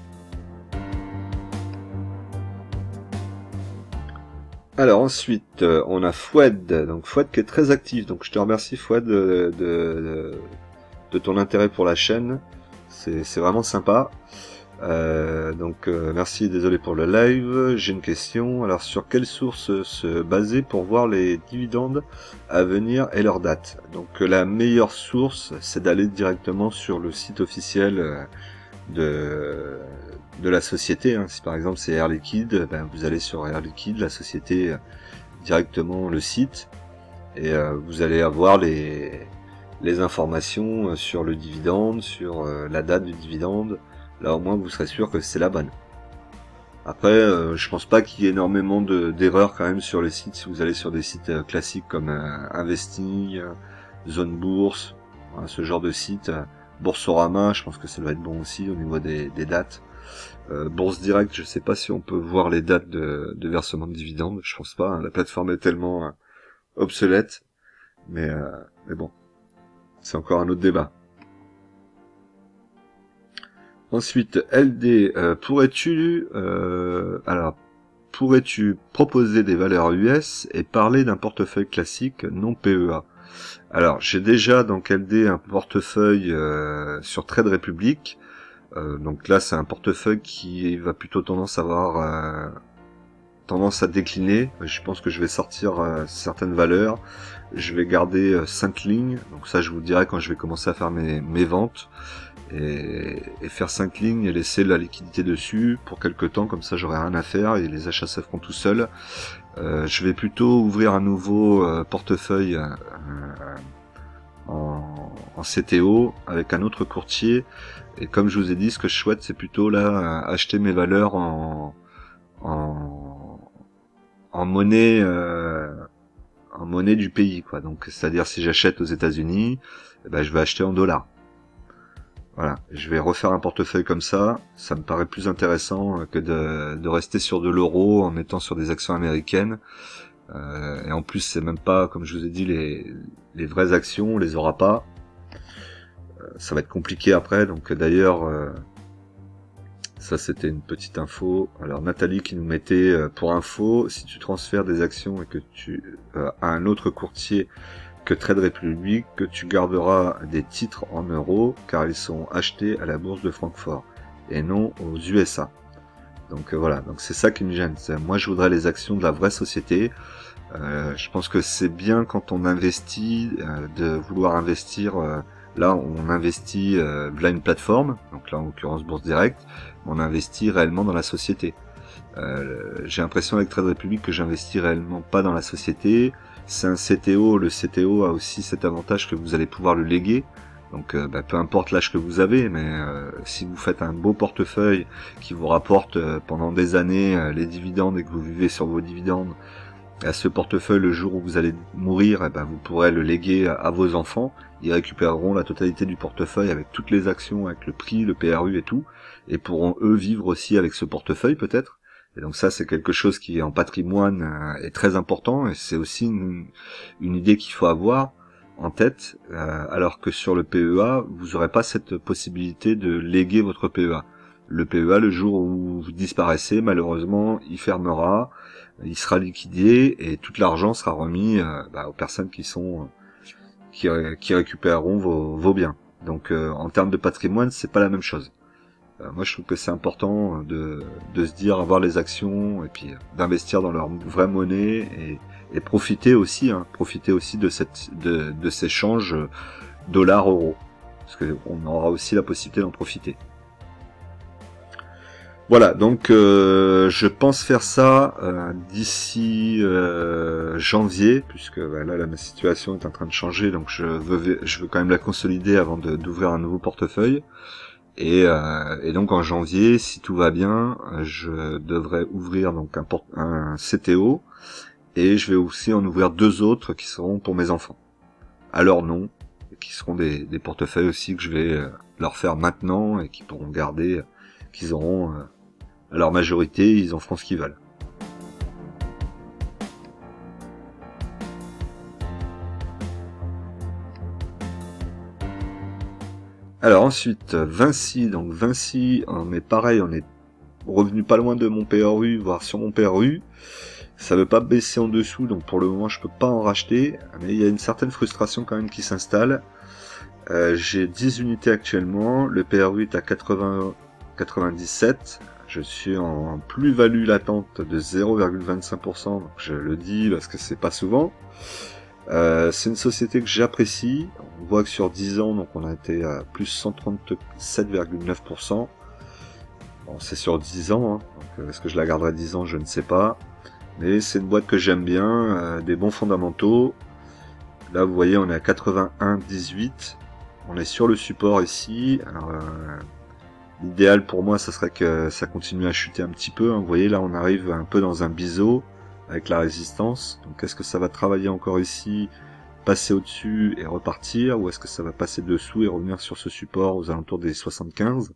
Alors ensuite, on a Fouad, donc Fouad qui est très actif, donc je te remercie Fouad de ton intérêt pour la chaîne, c'est vraiment sympa. Merci, désolé pour le live. J'ai une question, alors sur quelle source se baser pour voir les dividendes à venir et leur date? Donc la meilleure source c'est d'aller directement sur le site officiel de la société, hein. Si par exemple c'est Air Liquide, ben, vous allez sur Air Liquide, la société, directement le site, et vous allez avoir les informations sur le dividende, sur la date du dividende. Là au moins vous serez sûr que c'est la bonne. Après je pense pas qu'il y ait énormément d'erreurs quand même sur les sites. Si vous allez sur des sites classiques comme Investing, Zone Bourse, ce genre de site, Boursorama, je pense que ça doit être bon aussi au niveau des dates. Bourse Direct, je sais pas si on peut voir les dates de versement de dividendes, je pense pas, hein. La plateforme est tellement obsolète, mais bon, c'est encore un autre débat. Ensuite, LD, pourrais-tu proposer des valeurs US et parler d'un portefeuille classique non PEA? Alors, j'ai déjà dans LD un portefeuille sur Trade Republic. Donc là, c'est un portefeuille qui va plutôt tendance à décliner. Je pense que je vais sortir certaines valeurs. Je vais garder 5 lignes. Donc ça, je vous dirai quand je vais commencer à faire mes ventes. Et faire 5 lignes et laisser la liquidité dessus pour quelques temps, comme ça j'aurai rien à faire et les achats se feront tout seuls. Je vais plutôt ouvrir un nouveau portefeuille en CTO avec un autre courtier, et comme je vous ai dit, ce que je souhaite c'est plutôt là acheter mes valeurs en monnaie du pays, quoi. Donc c'est à dire si j'achète aux États-Unis, je vais acheter en dollars. Voilà, je vais refaire un portefeuille comme ça me paraît plus intéressant que de rester sur de l'euro en étant sur des actions américaines. Et en plus, c'est même pas, comme je vous ai dit, les vraies actions, on les aura pas. Ça va être compliqué après, donc d'ailleurs, ça c'était une petite info. Alors Nathalie qui nous mettait pour info, si tu transfères des actions et que tu à un autre courtier que Trade Republic, que tu garderas des titres en euros car ils sont achetés à la bourse de Francfort et non aux USA. Donc voilà, donc c'est ça qui me gêne. Moi je voudrais les actions de la vraie société. Je pense que c'est bien quand on investit de vouloir investir. Là on investit via une plateforme, donc là en l'occurrence Bourse Direct, on investit réellement dans la société. J'ai l'impression avec Trade Republic que j'investis réellement pas dans la société. C'est un CTO, le CTO a aussi cet avantage que vous allez pouvoir le léguer. Donc peu importe l'âge que vous avez, mais si vous faites un beau portefeuille qui vous rapporte pendant des années les dividendes et que vous vivez sur vos dividendes, à ce portefeuille, le jour où vous allez mourir, vous pourrez le léguer à vos enfants. Ils récupéreront la totalité du portefeuille avec toutes les actions, avec le prix, le PRU et tout, et pourront eux vivre aussi avec ce portefeuille peut-être. Et donc ça, c'est quelque chose qui en patrimoine est très important, et c'est aussi une idée qu'il faut avoir en tête, alors que sur le PEA, vous n'aurez pas cette possibilité de léguer votre PEA. Le PEA, le jour où vous disparaissez, malheureusement, il fermera, il sera liquidé, et tout l'argent sera remis aux personnes qui récupéreront vos biens. Donc en termes de patrimoine, c'est pas la même chose. Moi je trouve que c'est important de se dire, avoir les actions et puis d'investir dans leur vraie monnaie et profiter aussi de de ces changes dollar-euro, parce qu'on aura aussi la possibilité d'en profiter. Voilà, donc je pense faire ça d'ici janvier, puisque là ma situation est en train de changer, donc je veux quand même la consolider avant d'ouvrir un nouveau portefeuille. Et donc en janvier, si tout va bien, je devrais ouvrir donc un CTO, et je vais aussi en ouvrir 2 autres qui seront pour mes enfants, à leur nom, et qui seront des portefeuilles aussi que je vais leur faire maintenant et qui pourront garder, qu'ils auront à leur majorité, ils en feront ce qu'ils veulent. Alors ensuite, Vinci, donc Vinci, on est pareil, on est revenu pas loin de mon PRU, voire sur mon PRU. Ça veut pas baisser en dessous, donc pour le moment je peux pas en racheter, mais il y a une certaine frustration quand même qui s'installe. J'ai 10 unités actuellement, le PRU est à 97, je suis en plus-value latente de 0,25%, donc je le dis parce que c'est pas souvent. C'est une société que j'apprécie, on voit que sur 10 ans, donc on a été à plus 137,9%. Bon, c'est sur 10 ans, donc est-ce que je la garderai 10 ans, je ne sais pas. Mais c'est une boîte que j'aime bien, des bons fondamentaux. Là, vous voyez, on est à 81,18. On est sur le support ici. Alors, l'idéal pour moi, ça serait que ça continue à chuter un petit peu. Vous voyez, là, on arrive un peu dans un biseau avec la résistance. Donc, est-ce que ça va travailler encore ici, passer au-dessus et repartir, ou est-ce que ça va passer dessous et revenir sur ce support aux alentours des 75?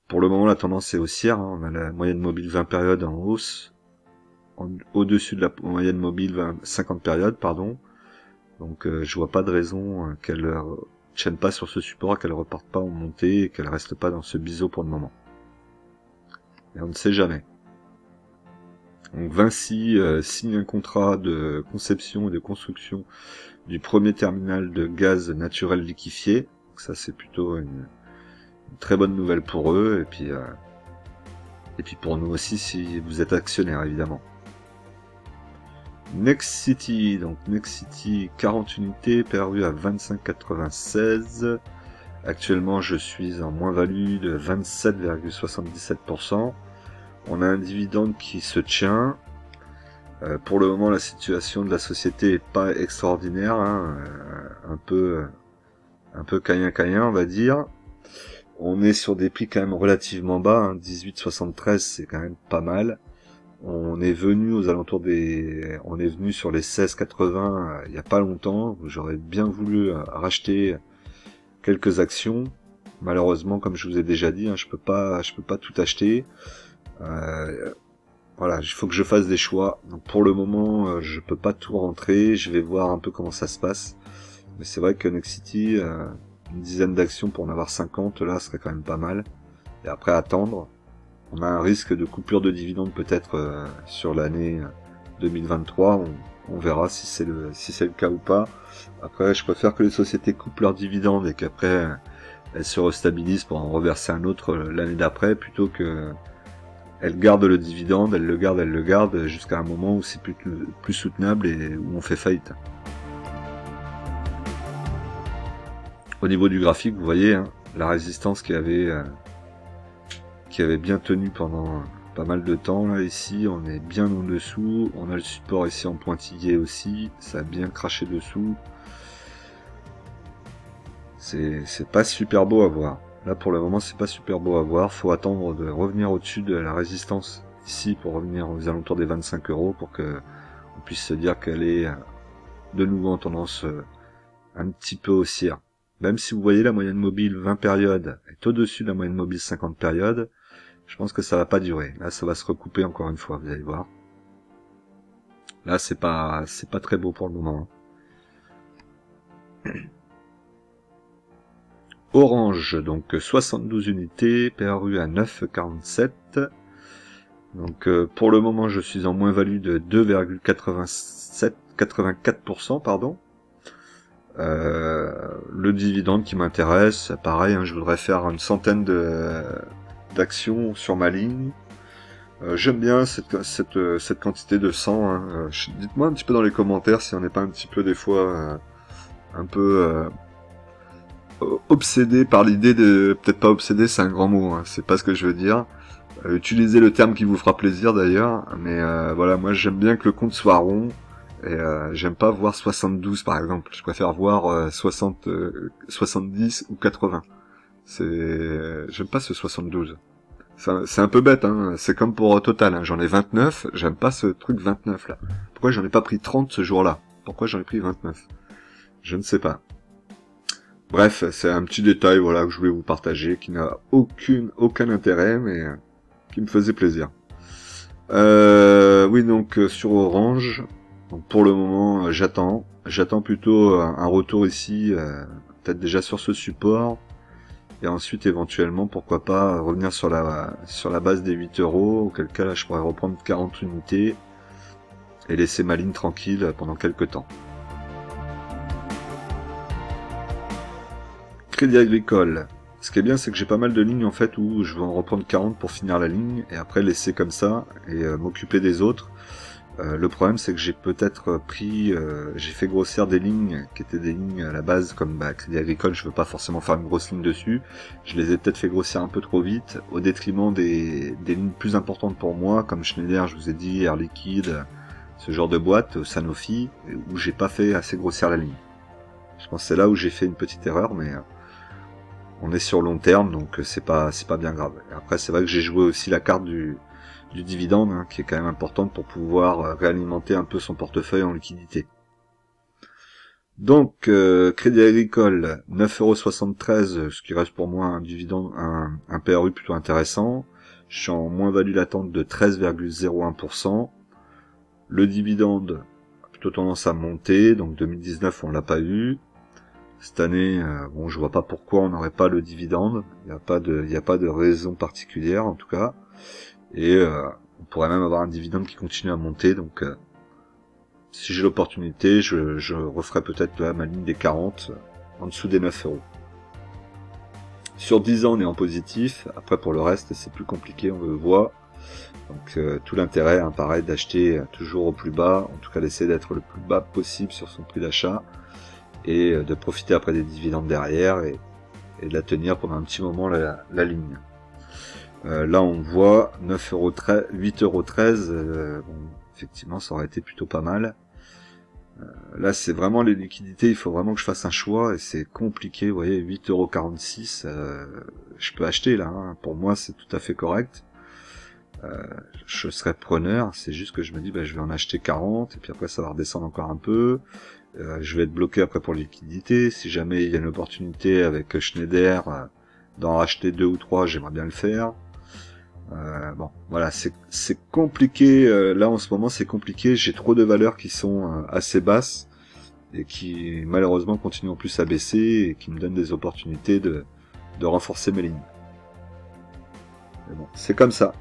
Pour le moment, la tendance est haussière. On a la moyenne mobile 20 périodes en hausse, au-dessus de la moyenne mobile 50 périodes, pardon. Donc je vois pas de raison qu'elle tienne pas sur ce support, qu'elle reparte pas en montée et qu'elle reste pas dans ce biseau pour le moment. Et on ne sait jamais. Donc Vinci signe un contrat de conception et de construction du premier terminal de gaz naturel liquéfié. Donc ça c'est plutôt une très bonne nouvelle pour eux, et puis pour nous aussi si vous êtes actionnaire évidemment. Nexity, donc Nexity 40 unités, PRU à 25,96. Actuellement je suis en moins-value de 27,77%. On a un dividende qui se tient. Pour le moment la situation de la société est pas extraordinaire, un peu caïn on va dire. On est sur des prix quand même relativement bas, 18,73 c'est quand même pas mal. On est venu aux alentours on est venu sur les 16,80 il y a pas longtemps. J'aurais bien voulu racheter quelques actions. Malheureusement, comme je vous ai déjà dit, je peux pas tout acheter. Voilà, il faut que je fasse des choix. Donc pour le moment, je peux pas tout rentrer. Je vais voir un peu comment ça se passe. Mais c'est vrai que Nexity, une dizaine d'actions pour en avoir 50, là, serait quand même pas mal. Et après attendre. On a un risque de coupure de dividendes peut-être sur l'année 2023. On verra si c'est le cas ou pas. Après, je préfère que les sociétés coupent leurs dividendes et qu'après elles se restabilisent pour en reverser un autre l'année d'après, plutôt que elles gardent le dividende, elles le gardent jusqu'à un moment où c'est plus soutenable et où on fait faillite. Au niveau du graphique, vous voyez la résistance qui avait bien tenu pendant pas mal de temps. Là ici on est bien en dessous, on a le support ici en pointillé aussi, ça a bien craché dessous. C'est pas super beau à voir. Là pour le moment c'est pas super beau à voir, faut attendre de revenir au-dessus de la résistance ici pour revenir aux alentours des 25 € pour que on puisse se dire qu'elle est de nouveau en tendance un petit peu haussière. Même si vous voyez la moyenne mobile 20 périodes est au-dessus de la moyenne mobile 50 périodes, je pense que ça va pas durer. Là, ça va se recouper encore une fois, vous allez voir. Là, c'est pas très beau pour le moment. Orange, donc 72 unités, PRU à 9,47. Donc pour le moment, je suis en moins-value de 2,84%, pardon. Le dividende qui m'intéresse, pareil, hein, je voudrais faire une centaine d'actions sur ma ligne. J'aime bien cette quantité de 100. Hein. Dites-moi un petit peu dans les commentaires si on n'est pas un petit peu des fois un peu obsédé par l'idée de... Peut-être pas obsédé, c'est un grand mot, hein, c'est pas ce que je veux dire. Utilisez le terme qui vous fera plaisir d'ailleurs, mais voilà, moi j'aime bien que le compte soit rond. Et j'aime pas voir 72 par exemple, je préfère voir 60, 70 ou 80. J'aime pas ce 72. C'est un peu bête, hein. C'est comme pour Total, hein. J'en ai 29, j'aime pas ce truc 29 là. Pourquoi j'en ai pas pris 30 ce jour-là? Pourquoi j'en ai pris 29? Je ne sais pas. Bref, c'est un petit détail, voilà, que je voulais vous partager, qui n'a aucun intérêt, mais qui me faisait plaisir. Oui, donc sur Orange, donc pour le moment, j'attends plutôt un retour ici, peut-être déjà sur ce support, et ensuite éventuellement, pourquoi pas, revenir sur la base des 8 euros, auquel cas là je pourrais reprendre 40 unités, et laisser ma ligne tranquille pendant quelques temps. Crédit Agricole. Ce qui est bien, c'est que j'ai pas mal de lignes en fait où je vais en reprendre 40 pour finir la ligne, et après laisser comme ça, et m'occuper des autres. Le problème, c'est que j'ai peut-être j'ai fait grossir des lignes qui étaient des lignes à la base, comme Crédit Agricole, je veux pas forcément faire une grosse ligne dessus. Je les ai peut-être fait grossir un peu trop vite, au détriment des lignes plus importantes pour moi, comme Schneider, je vous ai dit, Air Liquide, ce genre de boîte, Sanofi, où j'ai pas fait assez grossir la ligne. Je pense que c'est là où j'ai fait une petite erreur, mais on est sur long terme, donc c'est pas bien grave. Et après, c'est vrai que j'ai joué aussi la carte du dividende, hein, qui est quand même importante pour pouvoir réalimenter un peu son portefeuille en liquidité. Donc, Crédit Agricole, 9,73€, ce qui reste pour moi un dividende, un PRU plutôt intéressant. Je suis en moins-value latente de 13,01%. Le dividende a plutôt tendance à monter, donc 2019 on l'a pas eu. Cette année, bon, je vois pas pourquoi on n'aurait pas le dividende. Il n'y a pas de raison particulière en tout cas. Et on pourrait même avoir un dividende qui continue à monter, donc si j'ai l'opportunité, je referai peut-être ma ligne des 40 en dessous des 9 euros. Sur 10 ans, on est en positif. Après, pour le reste, c'est plus compliqué, on le voit. Donc tout l'intérêt, hein, pareil, d'acheter toujours au plus bas, en tout cas d'essayer d'être le plus bas possible sur son prix d'achat, et de profiter après des dividendes derrière, et de la tenir pendant un petit moment la ligne. Là on voit 8,13€, bon, effectivement ça aurait été plutôt pas mal. Là c'est vraiment les liquidités, il faut vraiment que je fasse un choix, et c'est compliqué, vous voyez, 8,46€, je peux acheter là, hein. Pour moi c'est tout à fait correct. Je serais preneur, c'est juste que je me dis je vais en acheter 40, et puis après ça va redescendre encore un peu. Je vais être bloqué après pour les liquidités. Si jamais il y a une opportunité avec Schneider d'en racheter 2 ou 3, j'aimerais bien le faire. Bon, voilà, c'est compliqué. Là en ce moment c'est compliqué. J'ai trop de valeurs qui sont assez basses et qui malheureusement continuent en plus à baisser, et qui me donnent des opportunités de renforcer mes lignes. Mais bon, c'est comme ça.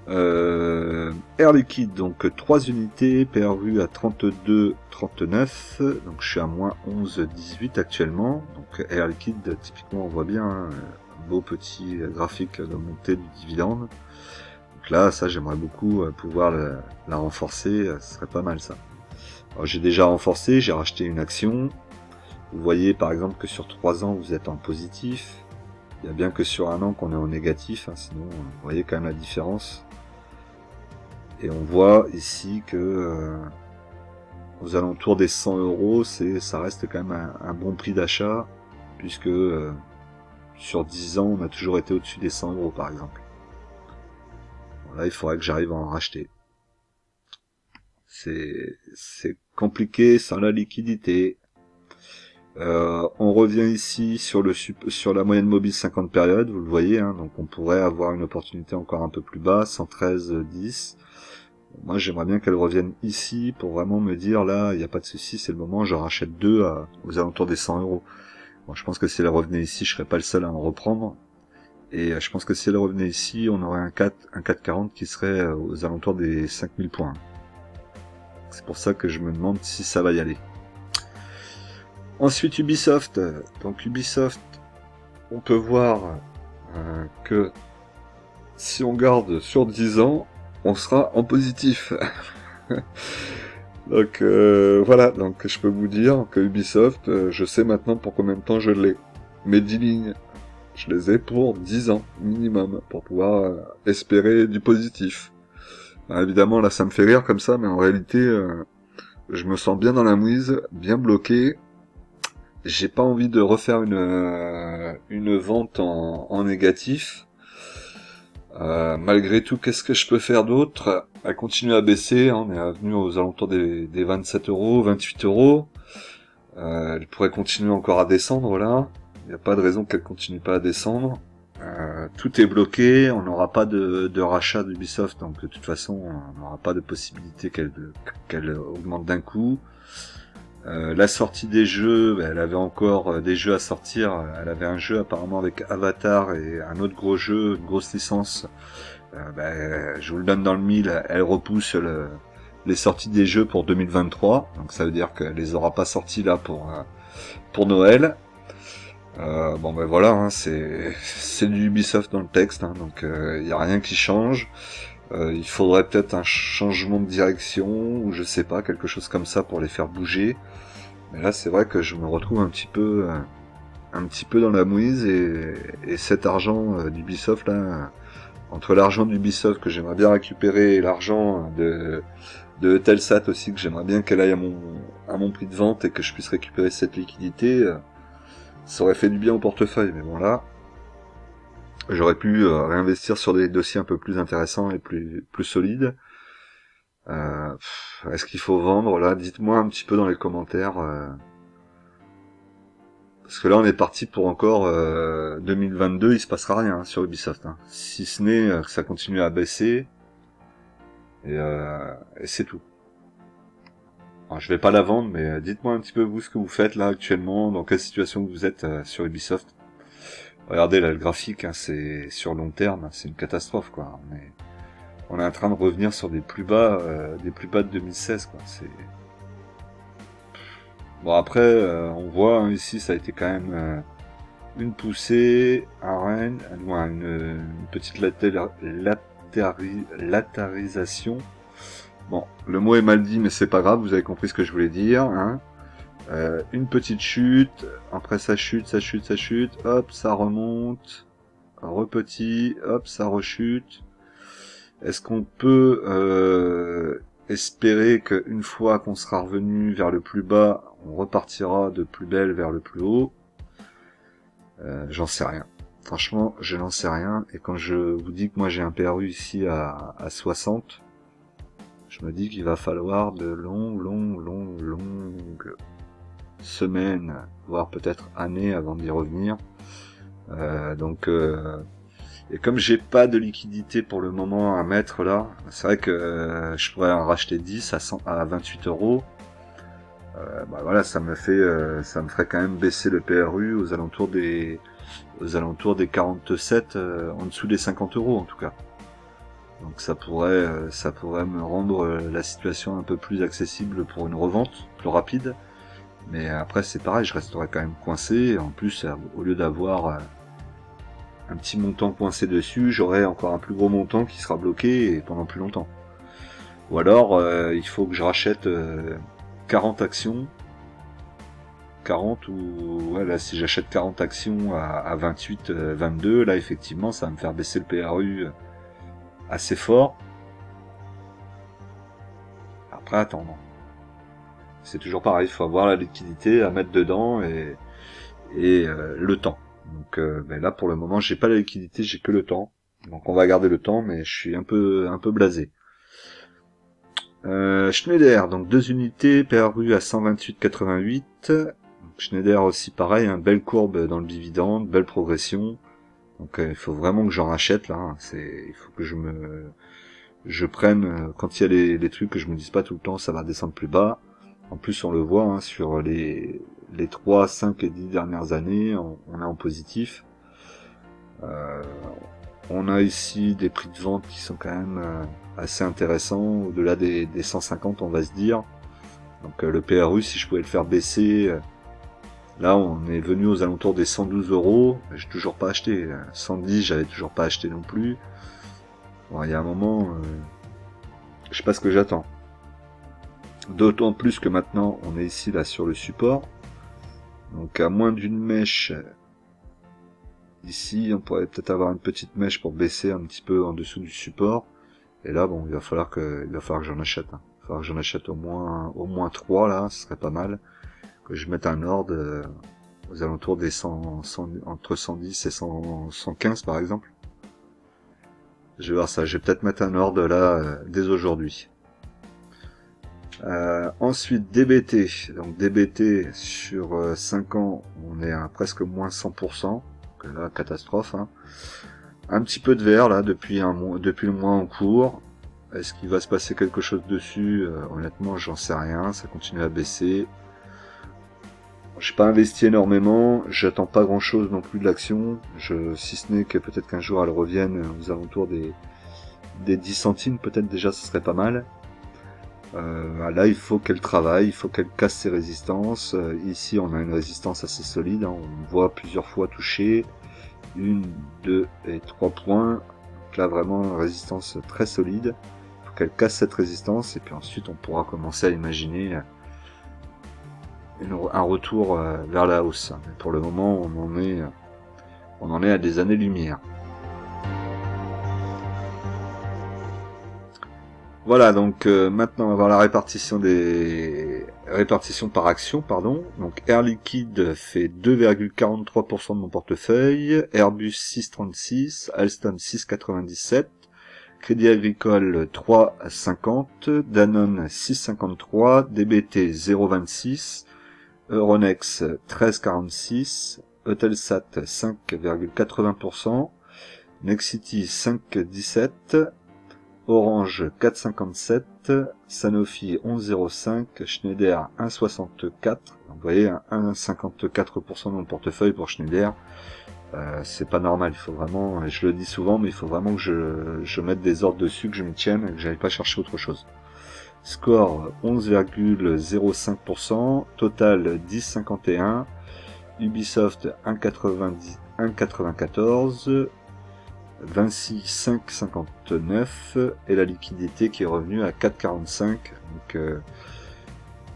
Air Liquide, donc 3 unités, PRU à 32,39, donc je suis à moins 11,18 actuellement. Donc Air Liquide, typiquement on voit bien, hein, un beau petit graphique de montée du dividende. Donc là, ça j'aimerais beaucoup pouvoir la renforcer, ce serait pas mal ça. Alors j'ai déjà renforcé, j'ai racheté une action. Vous voyez par exemple que sur 3 ans vous êtes en positif. Il y a bien que sur un an qu'on est en négatif, hein, sinon vous voyez quand même la différence. Et on voit ici que aux alentours des 100 euros, ça reste quand même un bon prix d'achat, puisque sur 10 ans, on a toujours été au-dessus des 100 euros par exemple. Bon, là, il faudrait que j'arrive à en racheter. C'est compliqué sans la liquidité. On revient ici sur la moyenne mobile 50 périodes, vous le voyez, hein, donc on pourrait avoir une opportunité encore un peu plus bas, 113,10. Moi j'aimerais bien qu'elle revienne ici pour vraiment me dire là il n'y a pas de souci, c'est le moment, je rachète 2 aux alentours des 100 euros. Bon, je pense que si elle revenait ici, je serais pas le seul à en reprendre, et je pense que si elle revenait ici, on aurait un 440 qui serait aux alentours des 5000 points. C'est pour ça que je me demande si ça va y aller. Ensuite Ubisoft. Donc Ubisoft, on peut voir que si on garde sur 10 ans, on sera en positif. Donc voilà, donc je peux vous dire que Ubisoft, je sais maintenant pour combien de temps je l'ai. Mes 10 lignes, je les ai pour 10 ans minimum, pour pouvoir espérer du positif. Alors, évidemment là ça me fait rire comme ça, mais en réalité je me sens bien dans la mouise, bien bloqué. J'ai pas envie de refaire une vente en négatif. Malgré tout, qu'est-ce que je peux faire d'autre? Elle continue à baisser, hein, on est revenu aux alentours des 27 euros, 28 euros. Elle pourrait continuer encore à descendre là. Il n'y a pas de raison qu'elle continue pas à descendre. Tout est bloqué, on n'aura pas de rachat d'Ubisoft, donc de toute façon on n'aura pas de possibilité qu'elle augmente d'un coup. La sortie des jeux, elle avait encore des jeux à sortir. Elle avait un jeu apparemment avec Avatar et un autre gros jeu, une grosse licence. Je vous le donne dans le mille, elle repousse les sorties des jeux pour 2023. Donc ça veut dire qu'elle les aura pas sortis là pour Noël. Voilà, hein, c'est du Ubisoft dans le texte, hein, donc il y a rien qui change. Il faudrait peut-être un changement de direction ou je sais pas, quelque chose comme ça pour les faire bouger. Mais là, c'est vrai que je me retrouve un petit peu dans la mouise et cet argent d'Ubisoft là, entre l'argent d'Ubisoft que j'aimerais bien récupérer et l'argent de Telsat aussi que j'aimerais bien qu'elle aille à mon prix de vente et que je puisse récupérer cette liquidité, ça aurait fait du bien au portefeuille. Mais bon là, j'aurais pu réinvestir sur des dossiers un peu plus intéressants et plus solides. Est-ce qu'il faut vendre là? Dites-moi un petit peu dans les commentaires. Parce que là on est parti pour encore 2022, il se passera rien hein, sur Ubisoft. Hein. Si ce n'est que ça continue à baisser. Et c'est tout. Alors, je vais pas la vendre, mais dites-moi un petit peu vous ce que vous faites là actuellement, dans quelle situation vous êtes sur Ubisoft. Regardez là le graphique, hein, c'est sur long terme, c'est une catastrophe quoi. On est en train de revenir sur des plus bas de 2016 quoi. C'est bon après on voit hein, ici ça a été quand même une poussée, une petite latérisation. Bon, le mot est mal dit mais c'est pas grave, vous avez compris ce que je voulais dire. Hein. Une petite chute, après ça chute, hop, ça remonte, repetit, hop, ça rechute. Est-ce qu'on peut espérer qu'une fois qu'on sera revenu vers le plus bas, on repartira de plus belle vers le plus haut? J'en sais rien. Franchement, je n'en sais rien. Et quand je vous dis que moi j'ai un PRU ici à 60, je me dis qu'il va falloir de longues semaines, voire peut-être années avant d'y revenir. Et comme j'ai pas de liquidité pour le moment à mettre là, c'est vrai que je pourrais en racheter 10 à 28 euros. Voilà, ça me ferait quand même baisser le PRU aux alentours des 47, en dessous des 50 euros en tout cas. Donc ça pourrait me rendre la situation un peu plus accessible pour une revente plus rapide. Mais après c'est pareil, je resterai quand même coincé. Et en plus, au lieu d'avoir un petit montant coincé dessus, j'aurai encore un plus gros montant qui sera bloqué et pendant plus longtemps. Ou alors il faut que je rachète 40 actions. 40 ou voilà, si j'achète 40 actions à 28, 22, là effectivement ça va me faire baisser le PRU assez fort. Après attendre. C'est toujours pareil, il faut avoir la liquidité à mettre dedans et le temps. Donc là pour le moment j'ai pas la liquidité, j'ai que le temps. Donc on va garder le temps, mais je suis un peu blasé. Schneider, donc 2 unités, PRU à 128,88. Schneider aussi pareil, hein, belle courbe dans le dividende, belle progression. Donc il faut vraiment que j'en rachète là. Hein. Il faut que je prenne quand il y a les trucs que je me dise pas tout le temps ça va descendre plus bas. En plus on le voit hein, sur les 3, 5 et 10 dernières années, on est en positif. On a ici des prix de vente qui sont quand même assez intéressants, au-delà des 150 on va se dire. Donc le PRU, si je pouvais le faire baisser Là, on est venu aux alentours des 112 euros. J'ai toujours pas acheté. 110, j'avais toujours pas acheté non plus. Bon, il y a un moment, je sais pas ce que j'attends. D'autant plus que maintenant, on est ici là sur le support. Donc à moins d'une mèche, ici, on pourrait peut-être avoir une petite mèche pour baisser un petit peu en dessous du support. Et là, bon, il va falloir que j'en achète. Hein. Il va falloir que j'en achète au moins 3 là, ce serait pas mal. Que je mette un ordre aux alentours des 100, entre 110 et 115 par exemple. Je vais voir ça. Je vais peut-être mettre un ordre là dès aujourd'hui. Ensuite DBT, donc DBT sur 5 ans, on est à presque moins 100%, donc là catastrophe. Hein. Un petit peu de vert là depuis le mois en cours. Est-ce qu'il va se passer quelque chose dessus? Honnêtement, j'en sais rien. Ça continue à baisser. J'ai pas investi énormément. J'attends pas grand chose non plus de l'action. Si ce n'est que peut-être qu'un jour elle revienne aux alentours des 10 centimes, peut-être déjà, ce serait pas mal. Là, il faut qu'elle travaille, il faut qu'elle casse ses résistances. Ici, on a une résistance assez solide. Hein. On voit plusieurs fois toucher 1, 2 et 3 points. Donc là, vraiment, une résistance très solide. Il faut qu'elle casse cette résistance et puis ensuite, on pourra commencer à imaginer un retour vers la hausse. Mais pour le moment, on en est à des années-lumière. Voilà, donc maintenant on va voir la répartition par action, pardon. Donc Air Liquide fait 2,43% de mon portefeuille, Airbus 6,36, Alstom 6,97, Crédit Agricole 3,50, Danone 6,53, DBT 0,26, Euronext 13,46, Eutelsat 5,80%, Nexity 5,17, Orange 4,57, Sanofi 11,05, Schneider 1,64. Vous voyez, 1,54% dans le portefeuille pour Schneider. C'est pas normal, il faut vraiment, je le dis souvent, mais il faut vraiment que je mette des ordres dessus, que je m'y tienne, et que j'aille pas chercher autre chose. Score 11,05%, Total 10,51, Ubisoft 1,94, Vinci 5,59 et la liquidité qui est revenue à 4,45. Donc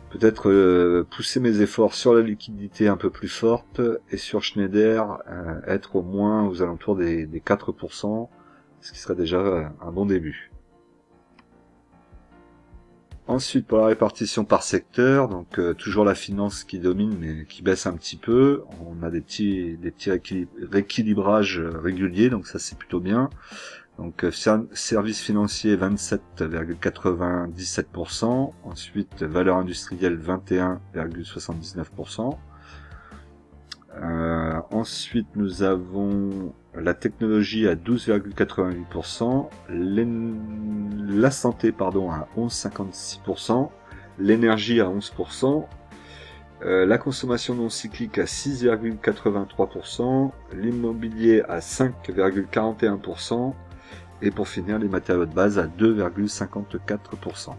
peut-être pousser mes efforts sur la liquidité un peu plus forte et sur Schneider être au moins aux alentours des 4%, ce qui serait déjà un bon début. Ensuite, pour la répartition par secteur, donc toujours la finance qui domine mais qui baisse un petit peu. On a des petits rééquilibrages réguliers, donc ça c'est plutôt bien. Donc services financiers 27,97%, ensuite valeur industrielle 21,79%. Ensuite nous avons la technologie à 12,88%, la santé à 11,56%, l'énergie à 11%, la consommation non cyclique à 6,83%, l'immobilier à 5,41%, et pour finir les matériaux de base à 2,54%.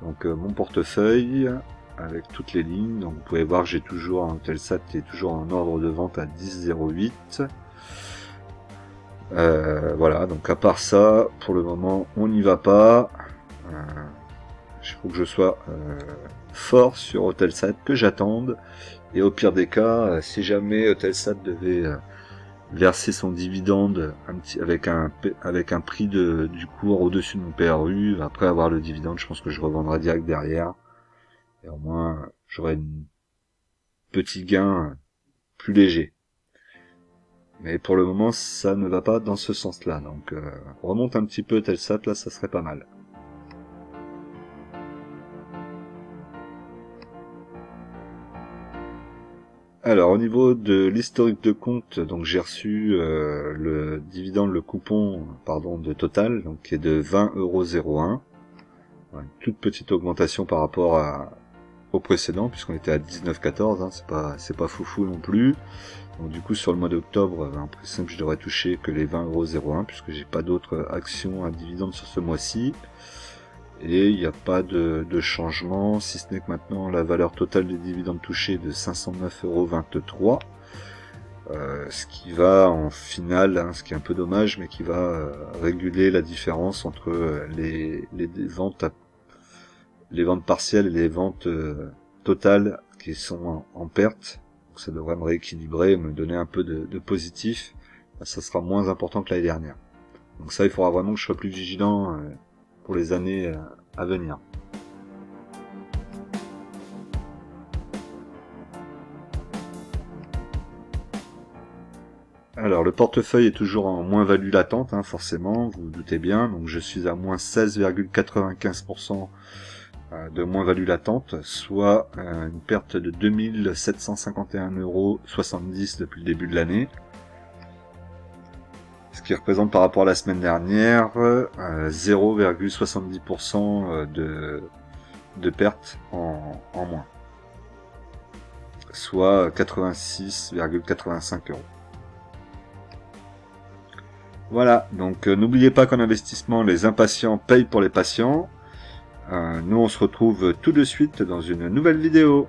Donc mon portefeuille avec toutes les lignes, donc vous pouvez voir que j'ai toujours un Eutelsat qui est toujours en ordre de vente à 10,08. Voilà, donc à part ça, pour le moment on n'y va pas. Il faut que je sois fort sur Eutelsat, que j'attende, et au pire des cas, si jamais Eutelsat devait verser son dividende avec un prix du cours au-dessus de mon PRU, après avoir le dividende, je pense que je revendrai direct derrière. Et au moins, j'aurai un petit gain plus léger. Mais pour le moment, ça ne va pas dans ce sens-là. Donc, remonte un petit peu Telsat, là, ça serait pas mal. Alors, au niveau de l'historique de compte, donc j'ai reçu le dividende, le coupon, pardon, de Total, donc qui est de 20,01 €. Une toute petite augmentation par rapport au précédent, puisqu'on était à 19,14, hein, c'est pas foufou non plus. Donc du coup sur le mois d'octobre, en principe je devrais toucher que les 20,01 €, puisque j'ai pas d'autres actions à dividende sur ce mois-ci. Et il n'y a pas de changement, si ce n'est que maintenant la valeur totale des dividendes touchés est de 509,23 €. Ce qui va en finale, hein, ce qui est un peu dommage, mais qui va réguler la différence entre les ventes partielles et les ventes totales qui sont en perte. Donc ça devrait me rééquilibrer, me donner un peu de positif. Ça sera moins important que l'année dernière. Donc ça, il faudra vraiment que je sois plus vigilant pour les années à venir. Alors le portefeuille est toujours en moins-value latente, hein, forcément, vous vous doutez bien, donc je suis à moins 16,95% de moins-value latente, soit une perte de 2751,70 € depuis le début de l'année. Ce qui représente par rapport à la semaine dernière 0,70% de perte en moins, soit 86,85 €. Voilà, donc n'oubliez pas qu'en investissement, les impatients payent pour les patients. Nous, on se retrouve tout de suite dans une nouvelle vidéo.